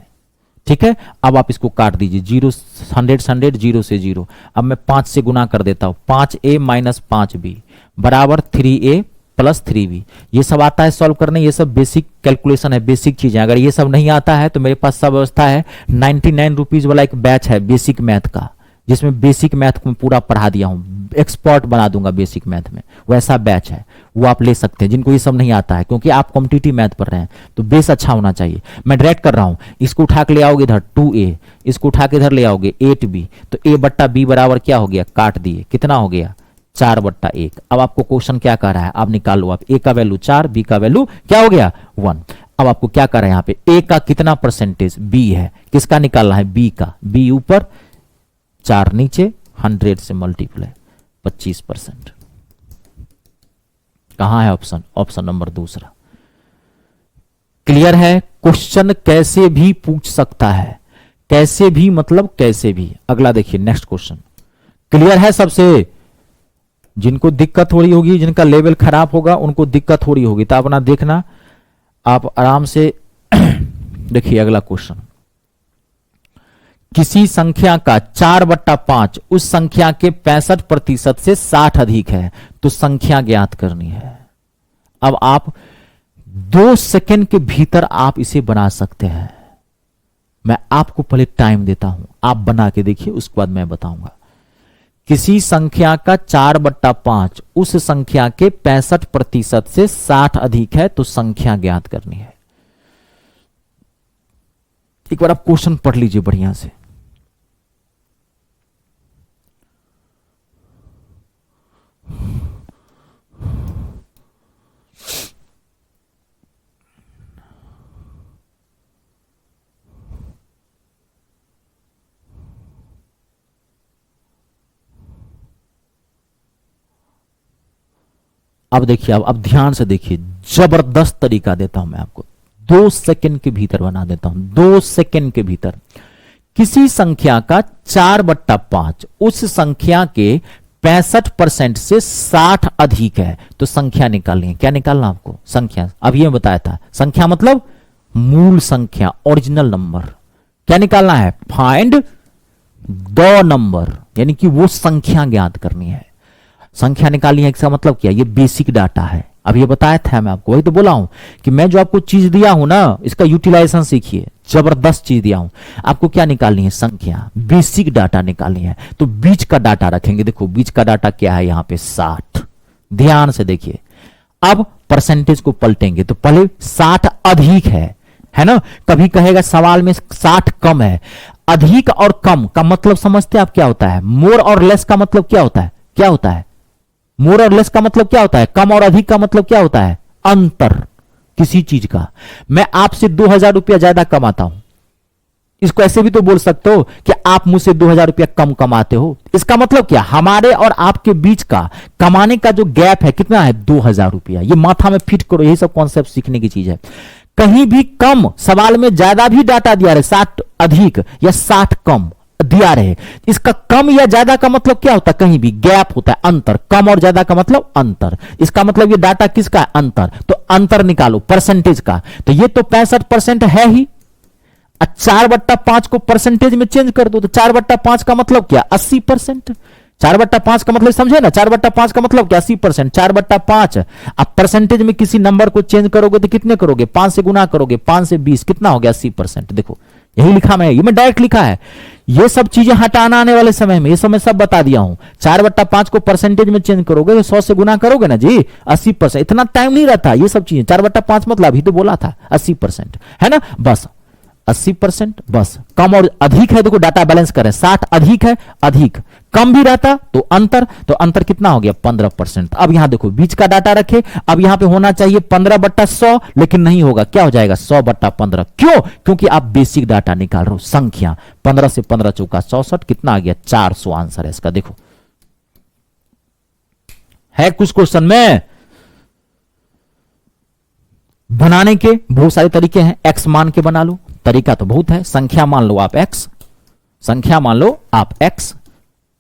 ठीक है, अब आप इसको काट दीजिए, 0 100 100, 0 से 0। अब मैं 5 से गुना कर देता हूं, 5a माइनस 5b बराबर 3a प्लस 3b। ये सब आता है सॉल्व करने, ये सब बेसिक कैलकुलेशन है, बेसिक चीजें। अगर ये सब नहीं आता है तो मेरे पास सब व्यवस्था है। 99 रुपीज वाला एक बैच है बेसिक मैथ का, जिसमें बेसिक मैथ को मैं पूरा पढ़ा दिया हूं, एक्सपर्ट बना दूंगा बेसिक मैथ में, वैसा बैच है, वो आप ले सकते हैं जिनको ये सब नहीं आता है, क्योंकि आप कॉम्पिटिटिव मैथ पढ़ रहे हैं तो बेस अच्छा होना चाहिए। मैं डायरेक्ट कर रहा हूं, इसको उठा के ले आओगे इधर 2a, इसको उठा के इधर ले आओगे 8b, तो a बट्टा b बराबर क्या हो गया, काट दिए, कितना हो गया 4/1। अब आपको क्वेश्चन क्या कह रहा है, आप निकालो, आप a का वैल्यू 4, b का वैल्यू क्या हो गया 1। अब आपको क्या कर रहा है, यहाँ पे a का कितना परसेंटेज, b है, किसका निकालना है, b का, b ऊपर 4 नीचे, 100 से मल्टीप्लाई 25%। कहां है ऑप्शन, ऑप्शन नंबर दूसरा। क्लियर है, क्वेश्चन कैसे भी पूछ सकता है, कैसे भी मतलब कैसे भी। अगला देखिए नेक्स्ट क्वेश्चन, क्लियर है सबसे, जिनको दिक्कत हो रही होगी, जिनका लेवल खराब होगा उनको दिक्कत हो रही होगी, तो अपना देखना, आप आराम से देखिए अगला क्वेश्चन। किसी संख्या का 4/5 उस संख्या के 65% से 60 अधिक है तो संख्या ज्ञात करनी है। अब आप 2 सेकंड के भीतर आप इसे बना सकते हैं, मैं आपको पहले टाइम देता हूं, आप बना के देखिए, उसके बाद मैं बताऊंगा। किसी संख्या का 4/5 उस संख्या के 65% से 60 अधिक है तो संख्या ज्ञात करनी है। एक बार आप क्वेश्चन पढ़ लीजिए बढ़िया से। अब देखिए, अब ध्यान से देखिए, जबरदस्त तरीका देता हूं मैं आपको, 2 सेकंड के भीतर बना देता हूं, 2 सेकंड के भीतर। किसी संख्या का 4/5 उस संख्या के 65% से 60 अधिक है तो संख्या निकालनी है। क्या निकालना आपको, संख्या, अभी मैं बताया था, संख्या मतलब मूल संख्या, ओरिजिनल नंबर। क्या निकालना है, फाइंड द नंबर, यानी कि वो संख्या ज्ञात करनी है। संख्या निकालनी है, इसका मतलब क्या, ये बेसिक डाटा है, अब ये बताया था मैं आपको, वही तो बोला हूं कि मैं जो आपको चीज दिया हूं ना, इसका यूटिलाइजेशन सीखिए, जबरदस्त चीज दिया हूं आपको। क्या निकालनी है, संख्या, बेसिक डाटा निकालनी है, तो बीच का डाटा रखेंगे। देखो बीच का डाटा क्या है, यहां पे 60, ध्यान से देखिए। अब परसेंटेज को पलटेंगे तो पहले 60 अधिक है ना, कभी कहेगा सवाल में 60 कम है। अधिक और कम का मतलब समझते हैं आप क्या होता है, मोर और लेस का मतलब क्या होता है, क्या होता है, मोर और लेस का मतलब क्या होता है, कम और अधिक का मतलब क्या होता है, अंतर किसी चीज का। मैं आपसे 2000 रुपया ज्यादा कमाता हूं, इसको ऐसे भी तो बोल सकते हो कि आप मुझसे 2000 रुपया कम कमाते हो, इसका मतलब क्या, हमारे और आपके बीच का कमाने का जो गैप है कितना है, 2000 रुपया। ये माथा में फिट करो, यही सब कॉन्सेप्ट सीखने की चीज है। कहीं भी कम, सवाल में ज्यादा भी डाटा दिया रहे, 60 अधिक या 60 कम दिया रहे, इसका कम या ज्यादा का मतलब क्या होता है, कहीं भी गैप होता है, अंतर। कम और ज्यादा का मतलब अंतर, इसका मतलब ये डाटा किसका है, अंतर। तो अंतर निकालो परसेंटेज का, तो ये तो 65% है ही। 4/5 को परसेंटेज में चेंज कर दो, तो 4/5 का मतलब क्या, 80%। 4/5 का मतलब समझे ना, 4/5 का मतलब क्या, 80%। 4/5 अब परसेंटेज में किसी नंबर को चेंज करोगे तो कितने करोगे, 5 से गुना करोगे, 5 से 20 कितना हो गया, 80%। देखो यही लिखा मैं, ये मैं डायरेक्ट लिखा है, ये सब चीजें हटाना आने वाले समय में, ये सब मैं सब बता दिया हूं। 4/5 को परसेंटेज में चेंज करोगे तो 100 से गुना करोगे ना जी, 80%। इतना टाइम नहीं रहता ये सब चीजें। 4/5 मतलब अभी तो बोला था 80% है ना, बस 80% बस। कम और अधिक है, देखो डाटा बैलेंस करें, 60 अधिक है, अधिक, कम भी रहता तो अंतर, तो अंतर कितना हो गया 15%। अब यहां देखो बीच का डाटा रखे, अब यहां पे होना चाहिए 15/100, लेकिन नहीं होगा, क्या हो जाएगा 100/15। क्यों, क्योंकि आप बेसिक डाटा निकाल रहे हो, संख्या। 15 से 15 चौका 64, कितना आ गया 400 आंसर है इसका। देखो है कुछ क्वेश्चन में बनाने के बहुत सारे तरीके हैं। एक्स मान के बना लो, तरीका तो बहुत है। संख्या मान लो आप एक्स, संख्या मान लो आप एक्स,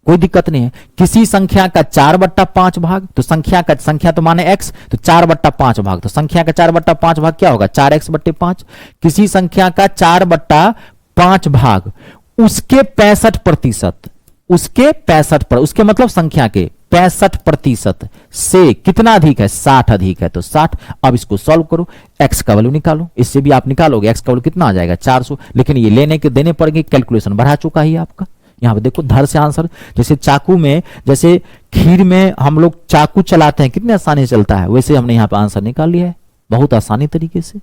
कोई दिक्कत नहीं है। किसी संख्या का 4/5 भाग, तो संख्या तो माने एक्स, तो 4/5 भाग, तो संख्या का 4/5 भाग क्या होगा 4x/5। किसी संख्या का 4/5 भाग उसके 65%, उसके 65%, उसके मतलब संख्या के 65% से कितना अधिक है, 60 अधिक है, तो 60। अब इसको सॉल्व करो, x का वैल्यू निकालो, इससे भी आप निकालोगे, x का वैल्यू कितना आ जाएगा 400। लेकिन ये लेने के देने पड़ेंगे, कैलकुलेशन बढ़ा चुका है आपका, यहाँ पे देखो धर से आंसर, जैसे चाकू में, जैसे खीर में हम लोग चाकू चलाते हैं कितने आसानी से चलता है, वैसे हमने यहाँ पे आंसर निकाल लिया है बहुत आसानी तरीके से।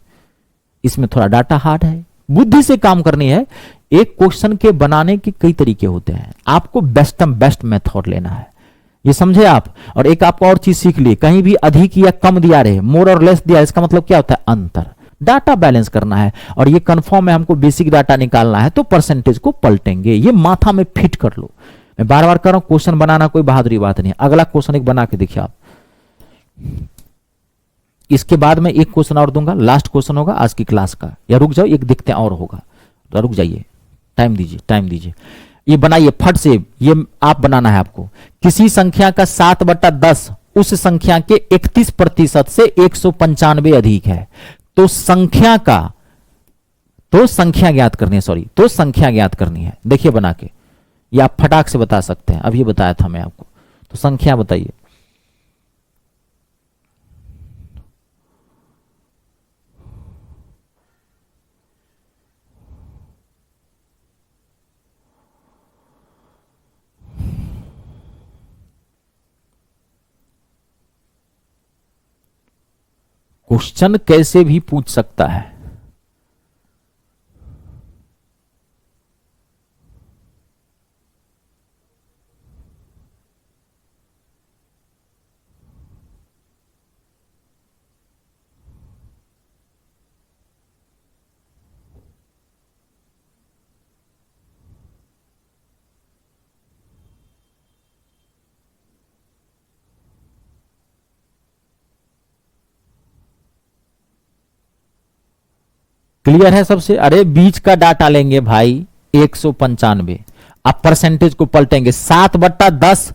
इसमें थोड़ा डाटा हार्ड है, बुद्धि से काम करनी है। एक क्वेश्चन के बनाने के कई तरीके होते हैं, आपको बेस्ट मेथड लेना है, ये समझे आप। और एक आपको और चीज सीख ली, कहीं भी अधिक या कम दिया रहे, मोर और लेस दिया, इसका मतलब क्या होता है, अंतर। डाटा बैलेंस करना है और ये कंफर्म है हमको बेसिक डाटा निकालना है, तो परसेंटेज को पलटेंगे, ये माथा में फिट कर लो। मैं बार बार कर रहा हूं, क्वेश्चन बनाना कोई बहादुरी बात नहीं है। अगला क्वेश्चन एक बना के देखिए आप, इसके बाद में एक क्वेश्चन और दूंगा, लास्ट क्वेश्चन होगा आज की क्लास का। या रुक जाओ, एक देखते हैं और होगा, तो रुक जाइए, टाइम दीजिए। ये बनाइए फट से, ये आप बनाना है आपको। किसी संख्या का 7/10 उस संख्या के 31% से 195 अधिक है, तो संख्या ज्ञात करनी है। देखिए बना के, ये आप फटाक से बता सकते हैं, अभी बताया था मैं आपको। तो संख्या बताइए, क्वेश्चन कैसे भी पूछ सकता है। क्लियर है सबसे? अरे बीच का डाटा लेंगे भाई 195, अब परसेंटेज को पलटेंगे, 7/10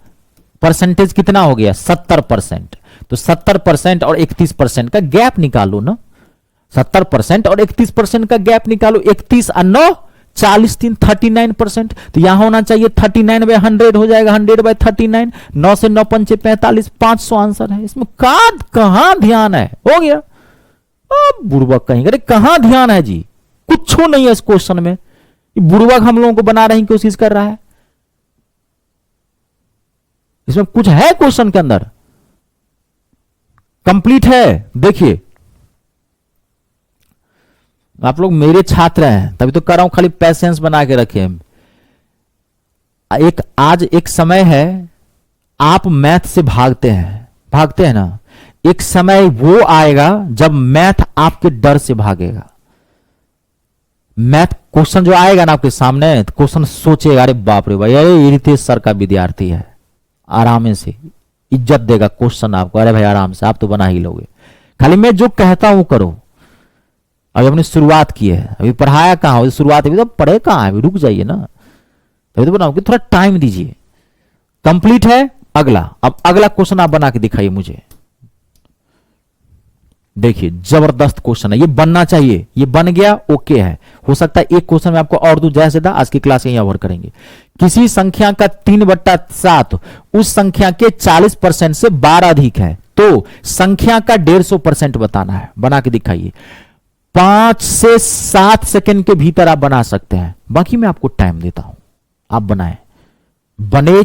परसेंटेज कितना हो गया, 70%। तो 70% और 31% का गैप निकालो ना, 70% और 31% का गैप निकालो। 31 और 9 40, 3 39%। तो यहां होना चाहिए 39/100 हो जाएगा, 100/39। 9 से 9 पंचे 45, 500 आंसर है। इसमें कहां ध्यान है, हो गया। बुड़बक कहीं, अरे कहां ध्यान है जी, कुछ नहीं है इस क्वेश्चन में। बुड़बक हम लोगों को बना रहे हैं, कोशिश कर रहा है। इसमें कुछ है क्वेश्चन के अंदर, कंप्लीट है। देखिए आप लोग मेरे छात्र हैं, तभी तो कर रहा हूं, खाली पैसेंस बना के रखिए। आज एक समय है, आप मैथ से भागते हैं ना, एक समय वो आएगा जब मैथ आपके डर से भागेगा। मैथ क्वेश्चन जो आएगा ना आपके सामने, क्वेश्चन सोचेगा, अरे बाप रे भाई, अरे रितेश सर का विद्यार्थी है, आराम से इज्जत देगा क्वेश्चन आपको, अरे भाई आराम से आप तो बना ही लोगे, खाली मैं जो कहता हूं करो। अभी हमने शुरुआत की है, अभी पढ़ाया कहां हो, शुरुआत अभी तो पढ़े कहां है, अभी रुक जाइए ना, तभी तो बनाओगे, थोड़ा टाइम दीजिए। कंप्लीट है अगला, अब अगला क्वेश्चन आप बना के दिखाइए मुझे। देखिए जबरदस्त क्वेश्चन है, ये बनना चाहिए, ये बन गया ओके है। हो सकता है एक क्वेश्चन में आपको और दूं, जैसे था आज की क्लास यहीं ओवर करेंगे। किसी संख्या का 3/7 उस संख्या के 40% से 12 अधिक है, तो संख्या का 150% बताना है। बना के दिखाइए, 5 से 7 सेकंड के भीतर आप बना सकते हैं, बाकी मैं आपको टाइम देता हूं, आप बनाएं। बने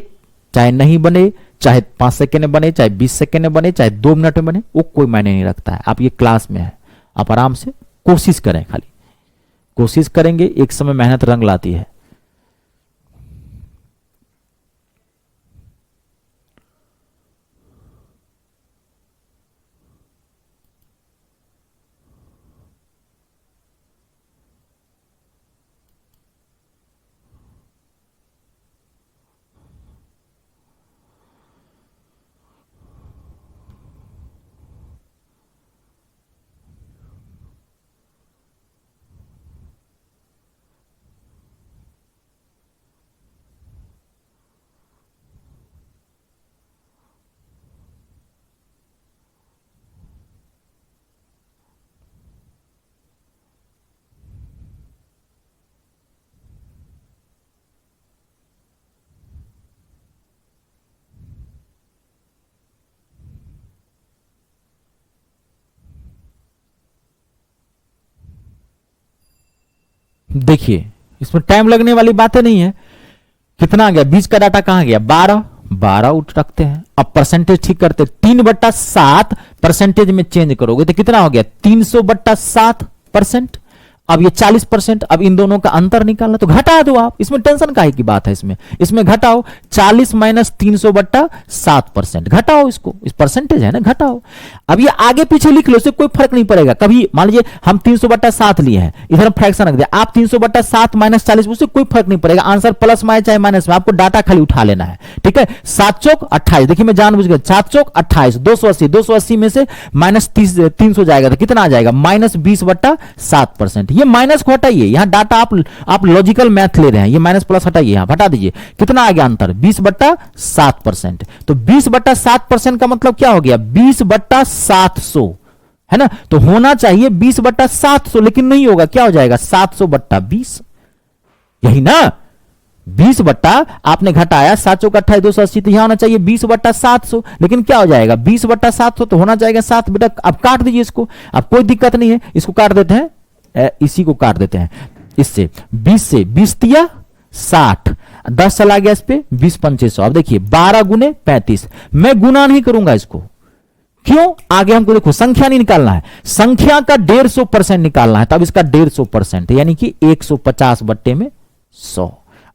चाहे नहीं बने, चाहे 5 सेकंड में बने, चाहे 20 सेकंड में बने, चाहे 2 मिनट में बने, वो कोई मायने नहीं रखता है। आप ये क्लास में है, आप आराम से कोशिश करें, खाली कोशिश करेंगे, एक समय मेहनत रंग लाती है। देखिए इसमें टाइम लगने वाली बातें नहीं है, कितना आ गया, 20 का डाटा कहां गया, 12, 12 उठ रखते हैं। अब परसेंटेज ठीक करते, 3/7 परसेंटेज में चेंज करोगे तो कितना हो गया, 300/7%। अब ये 40%, अब इन दोनों का अंतर निकालना, तो घटा दो आप, इसमें टेंशन काहे की बात है, इसमें घटाओ, 40 माइनस 300/7%, घटाओ इसको, इस परसेंटेज है ना, घटाओ। अब ये आगे पीछे लिख लो, इससे कोई फर्क नहीं पड़ेगा। कभी मान लीजिए हम 300/7 लिए हैं, इधर हम फ्रैक्शन रख दिया, आप 300/7 माइनस 40, उससे कोई फर्क नहीं पड़ेगा, आंसर प्लस में आए चाहे माइनस में, आपको डाटा खाली उठा लेना है, ठीक है। 7 चौक 28, देखिए मैं जानबूझ के 7 चौक 28, 280 में से माइनस 300 जाएगा तो कितना आ जाएगा, माइनस 20/7%। ये माइनस को हटाइए, यहां डाटा आप लॉजिकल मैथ ले रहे हैं, ये माइनस प्लस हटाइए, यहां हटा दीजिए, कितना आ गया अंतर, 20/7%। तो 20/7% का मतलब क्या हो गया, 20/700, है ना। तो होना चाहिए 20/700, लेकिन नहीं होगा, क्या हो जाएगा, 700/20, यही ना। 20 बट्टा आपने घटाया 7 चौक 28, 280, तो यहां होना चाहिए 20/700, लेकिन क्या हो जाएगा, 20/700 तो होना चाहिए 7। बेटा अब काट दीजिए इसको, अब कोई दिक्कत नहीं है, इसको काट देते हैं, इसी को काट देते हैं इससे, 20 से 20 दिया 60, 10 चला गया इस पे, 20/2500। अब देखिए 12 गुने 35, मैं गुना नहीं करूंगा इसको, क्यों, आगे हमको देखो संख्या नहीं निकालना है, संख्या का 150% निकालना है, तब इसका 150%, यानी कि 150/100।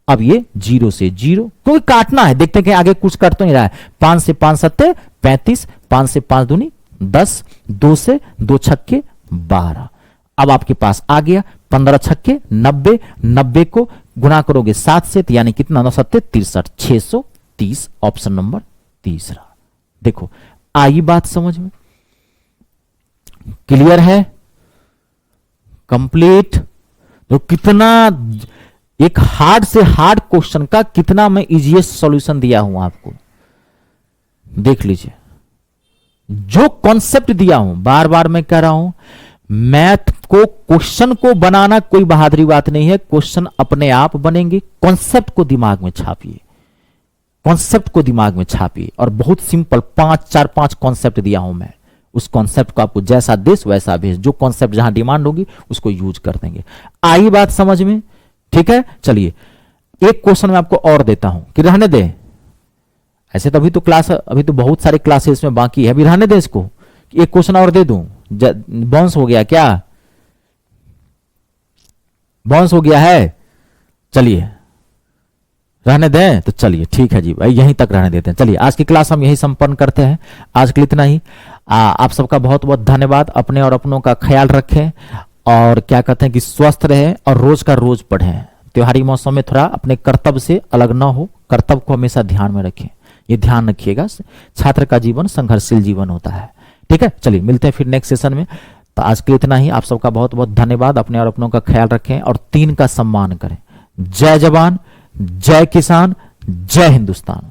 अब ये 0 से 0, क्योंकि काटना है, देखते हैं कि आगे कुछ कट तो नहीं रहा है। 5 से 5 सत्ते 35, 5 से 5 दूनी 10, 2 से 2 छक्के 12। अब आपके पास आ गया 15 छक्के 90, 90 को गुना करोगे 7 से, तो यानी कितना, 9 सत्ते 63, 630, ऑप्शन नंबर तीसरा। देखो आई बात समझ में, क्लियर है, कंप्लीट। तो कितना एक हार्ड से हार्ड क्वेश्चन का कितना मैं इजीएस्ट सॉल्यूशन दिया हूं आपको, देख लीजिए। जो कॉन्सेप्ट दिया हूं, बार बार मैं कह रहा हूं, मैथ को क्वेश्चन को बनाना कोई बहादुरी बात नहीं है, क्वेश्चन अपने आप बनेंगे। कॉन्सेप्ट को दिमाग में छापिए, कॉन्सेप्ट को दिमाग में छापिए, और बहुत सिंपल 4-5 कॉन्सेप्ट दिया हूं मैं, उस कॉन्सेप्ट को आपको जैसा देश वैसा भेज, जो कॉन्सेप्ट जहां डिमांड होगी उसको यूज कर देंगे। आई बात समझ में, ठीक है। चलिए एक क्वेश्चन मैं आपको और देता हूं, कि रहने दे, ऐसे तो अभी तो क्लास, अभी तो बहुत सारे क्लासेस में बाकी है, अभी रहने दे इसको, एक क्वेश्चन और दे दूं, बाउंस हो गया क्या, बाउंस हो गया है, चलिए रहने दें, तो चलिए ठीक है जी भाई, यहीं तक रहने देते हैं। चलिए आज की क्लास हम यही संपन्न करते हैं, आज के लिए इतना ही। आप सबका बहुत बहुत धन्यवाद, अपने और अपनों का ख्याल रखें, और क्या कहते हैं कि स्वस्थ रहें, और रोज का रोज पढ़ें। त्योहारी मौसम में थोड़ा अपने कर्तव्य से अलग ना हो, कर्तव्य को हमेशा ध्यान में रखें, ये ध्यान रखिएगा, छात्र का जीवन संघर्षशील जीवन होता है, ठीक है। चलिए मिलते हैं फिर नेक्स्ट सेशन में, तो आज के लिए इतना ही। आप सबका बहुत बहुत धन्यवाद, अपने और अपनों का ख्याल रखें, और 3 का सम्मान करें। जय जवान, जय किसान, जय हिंदुस्तान।